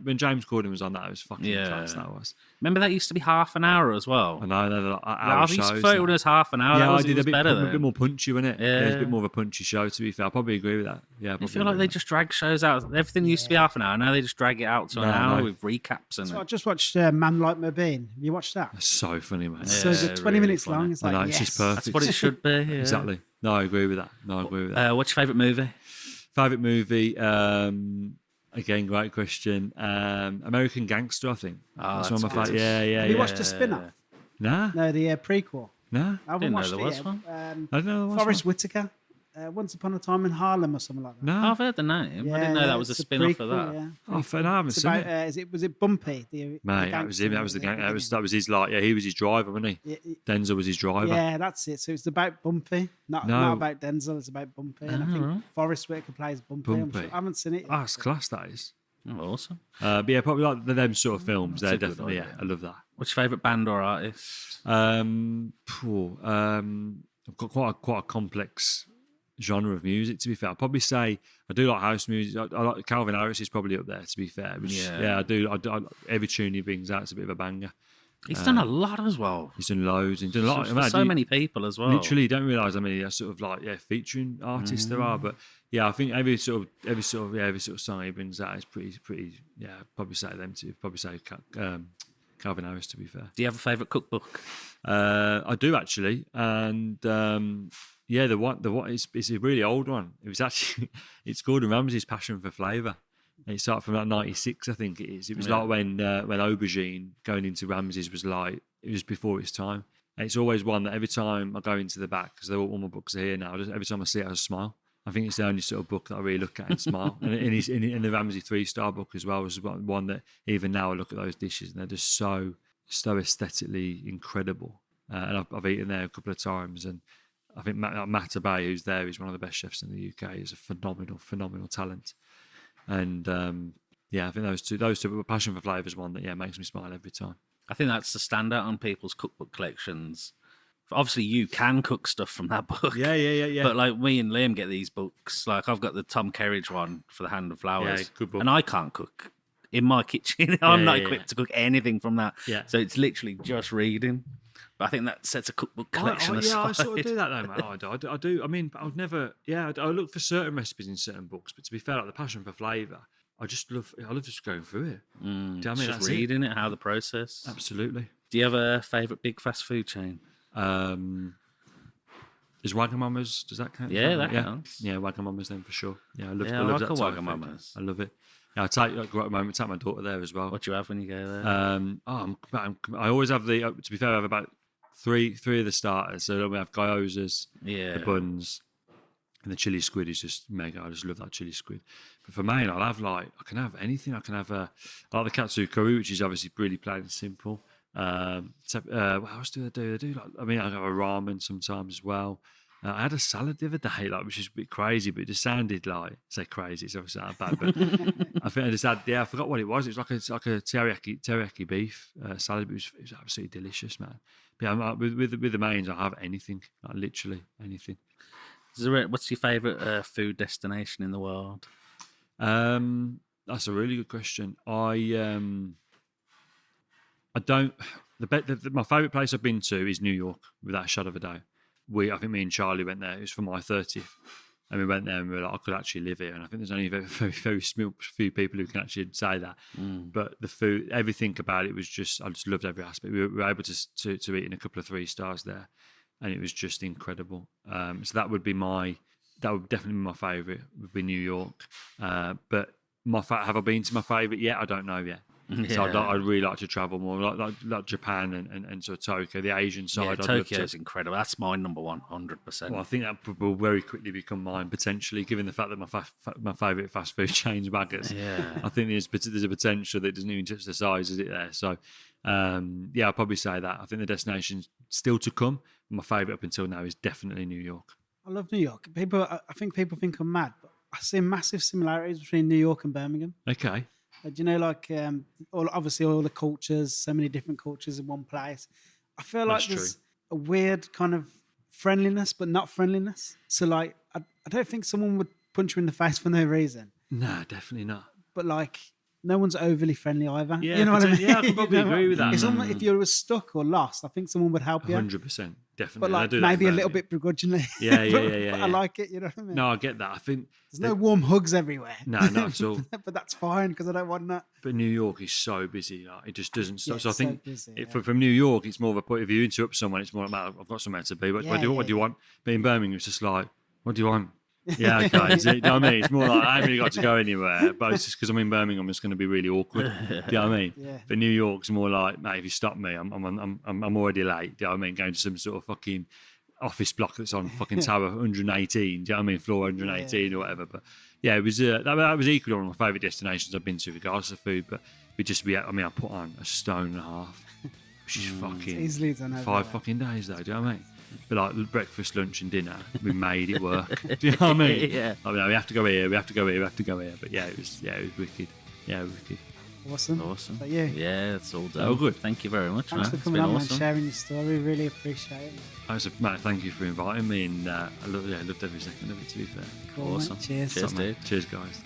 When James Corden was on that, it was fucking class. That was. Remember that used to be half an hour as well. I know they're like hour I shows. used to it when it was half an hour. Yeah, I did a bit better. A bit more punchy, wasn't it? Yeah. It was a bit more of a punchy show. To be fair, I probably agree with that. Yeah, I feel like they just drag shows out. Everything used to be half an hour. Now they just drag it out to an hour with recaps and. So I just watched Man Like Bean. Have you watched that? That's so funny, man. So good. 20 really minutes funny. long. It's like, it's just perfect. That's what it should be. Yeah. Exactly. No, I agree with that. What's your favourite movie? Favourite movie? Again, great question. American Gangster, I think. That's one of my favourite. Yeah. Have you watched the spin-off? Nah. No, the prequel. Nah. I haven't Didn't know watched there it was yet. one. I don't know. Forrest Whitaker. Once Upon a Time in Harlem or something like that. No. I've heard the name. I didn't know that was a it's spin-off of prequel, that. Yeah. Oh, fair, no, I haven't It's seen about, it. was it Bumpy? Mate, that was him. That was the gang. That was his like. Yeah, he was his driver, wasn't he? Denzel was his driver. Yeah, that's it. So it's about Bumpy, not about Denzel. It's about Bumpy, and I think Forrest Whitaker plays Bumpy. I haven't seen it. Oh, it's class. That is. Oh, awesome. But yeah, probably like them sort of films. They're a good definitely. Yeah, idea. I love that. What's your favourite band or artist? I've got quite a complex genre of music. To be fair, I'd probably say I do like house music. I like Calvin Harris is probably up there. To be fair, I do. Every tune he brings out is a bit of a banger. He's done a lot as well. He's done loads and done a lot. For so many people as well. Literally, you don't realise how many sort of like featuring artists there are. But yeah, I think every sort of song he brings out is pretty. Yeah, I'd probably say them too. Probably say Calvin Harris. To be fair, do you have a favourite cookbook? I do actually, and yeah, the one it's a really old one. It was actually it's Gordon Ramsay's Passion for Flavour. It started from like '96, I think it is. It was like when aubergine going into Ramsay's was like it was before its time. And it's always one that every time I go into the back because all my books are here now. Every time I see it, I smile. I think it's the only sort of book that I really look at and smile. And in the Ramsay 3-star book as well was one that even now I look at those dishes and they're just so aesthetically incredible. And I've eaten there a couple of times, and I think Matt Bay, who's there, is one of the best chefs in the UK. He's a phenomenal talent. And yeah, I think those two. But Passion for Flavour is one that makes me smile every time. I think that's the standout on people's cookbook collections. Obviously, you can cook stuff from that book. Yeah. But like me and Liam get these books. Like I've got the Tom Kerridge one for the Hand of Flowers. Yeah, good book. And I can't cook in my kitchen. I'm not equipped to cook anything from that. Yeah. So it's literally just reading. But I think that sets a cookbook collection aside. Yeah, I sort of do that though, mate. I do. I mean, I would never. Yeah, I look for certain recipes in certain books. But to be fair, like the Passion for Flavour, I love just going through it. Do you know what I mean? Just reading it, how the process. Absolutely. Do you have a favourite big fast food chain? Is Wagamama's? Does that count? Yeah, that counts. Yeah, Wagamama's then for sure. Yeah, I love like that a type of Wagamama's. food. I love it. Yeah, I take at the moment. Take my daughter there as well. What do you have when you go there? I always have the. To be fair, I have about three of the starters. So we have gyozas, the buns, and the chili squid is just mega. I just love that chili squid. But for main, I can have anything. I can have I like the katsu curry, which is obviously really plain and simple. What else do they do? They do I have a ramen sometimes as well. I had a salad the other day, which is a bit crazy, but it just sounded like say crazy. It's obviously not bad, but I think I just had. Yeah, I forgot what it was. It was like a teriyaki beef salad. But it was absolutely delicious, man. But yeah, with the mains, I have anything, literally anything. What's your favourite food destination in the world? That's a really good question. I don't. My favourite place I've been to is New York, without a shadow of a doubt. I think me and Charlie went there. It was for my 30th, and we went there and we were like, I could actually live here. And I think there's only very few people who can actually say that. But the food, everything about it was just. I just loved every aspect. We were able to eat in a couple of 3 stars there, and it was just incredible. So that would definitely be my favourite. Would be New York. But have I been to my favourite yet? I don't know yet. Yeah. So I'd really like to travel more, like Japan and sort of Tokyo, the Asian side. Yeah, Tokyo is incredible. That's my number one, 100%. Well, I think that will very quickly become mine, potentially, given the fact that my favourite fast food chain's Baggers. Yeah. I think there's a potential that it doesn't even touch the size, is it there? So, yeah, I'll probably say that. I think the destination's still to come. My favourite up until now is definitely New York. I love New York. I think people think I'm mad, but I see massive similarities between New York and Birmingham. Okay. Do you know, obviously all the cultures, so many different cultures in one place. I feel like there's a weird kind of friendliness, but not friendliness. So, I don't think someone would punch you in the face for no reason. Nah, definitely not. But like, no one's overly friendly either. Yeah, you know what I mean? yeah, I can probably You know agree with that. If you were stuck or lost, I think someone would help you. 100%, definitely. But I like do that maybe in a little Birmingham. bit begrudgingly. Yeah, But I like it. You know what I mean? No, I get that. I think There's no warm hugs everywhere. No, not at all. But that's fine because I don't want that. But New York is so busy, like, it just doesn't stop. Yeah, so I it's so think busy, from New York, it's more of a point. If you interrupt someone, it's more like, I've got somewhere to be. What do you want? But in Birmingham, it's just like, what do you want? Yeah, okay. You know what I mean? It's more like I haven't really got to go anywhere, but it's just because I'm in Birmingham, it's going to be really awkward. Do you know what I mean? Yeah. But New York's more like, mate, if you stop me, I'm already late. Do you know what I mean? Going to some sort of fucking office block that's on fucking tower 118. Do you know what I mean? Floor 118 or whatever. But yeah, it was that was equally one of my favourite destinations I've been to, regardless of food. But I put on a stone and a half, which is fucking easily done over 5 there. fucking days though. Do you know what I mean? But like breakfast, lunch, and dinner, we made it work. Do you know what I mean? Yeah. I mean, we have to go here, we have to go here, we have to go here. But yeah, it was wicked. Yeah, wicked. Awesome. Awesome. Yeah. Yeah, it's all done. Oh, good. Thank you very much, Thanks man. for It's coming been on awesome. and sharing your story. Really appreciate it. Matt, thank you for inviting me, and I loved every second of it. To be fair, Cool, mate. Awesome. Cheers. Cheers, Top man. dude. Cheers, guys.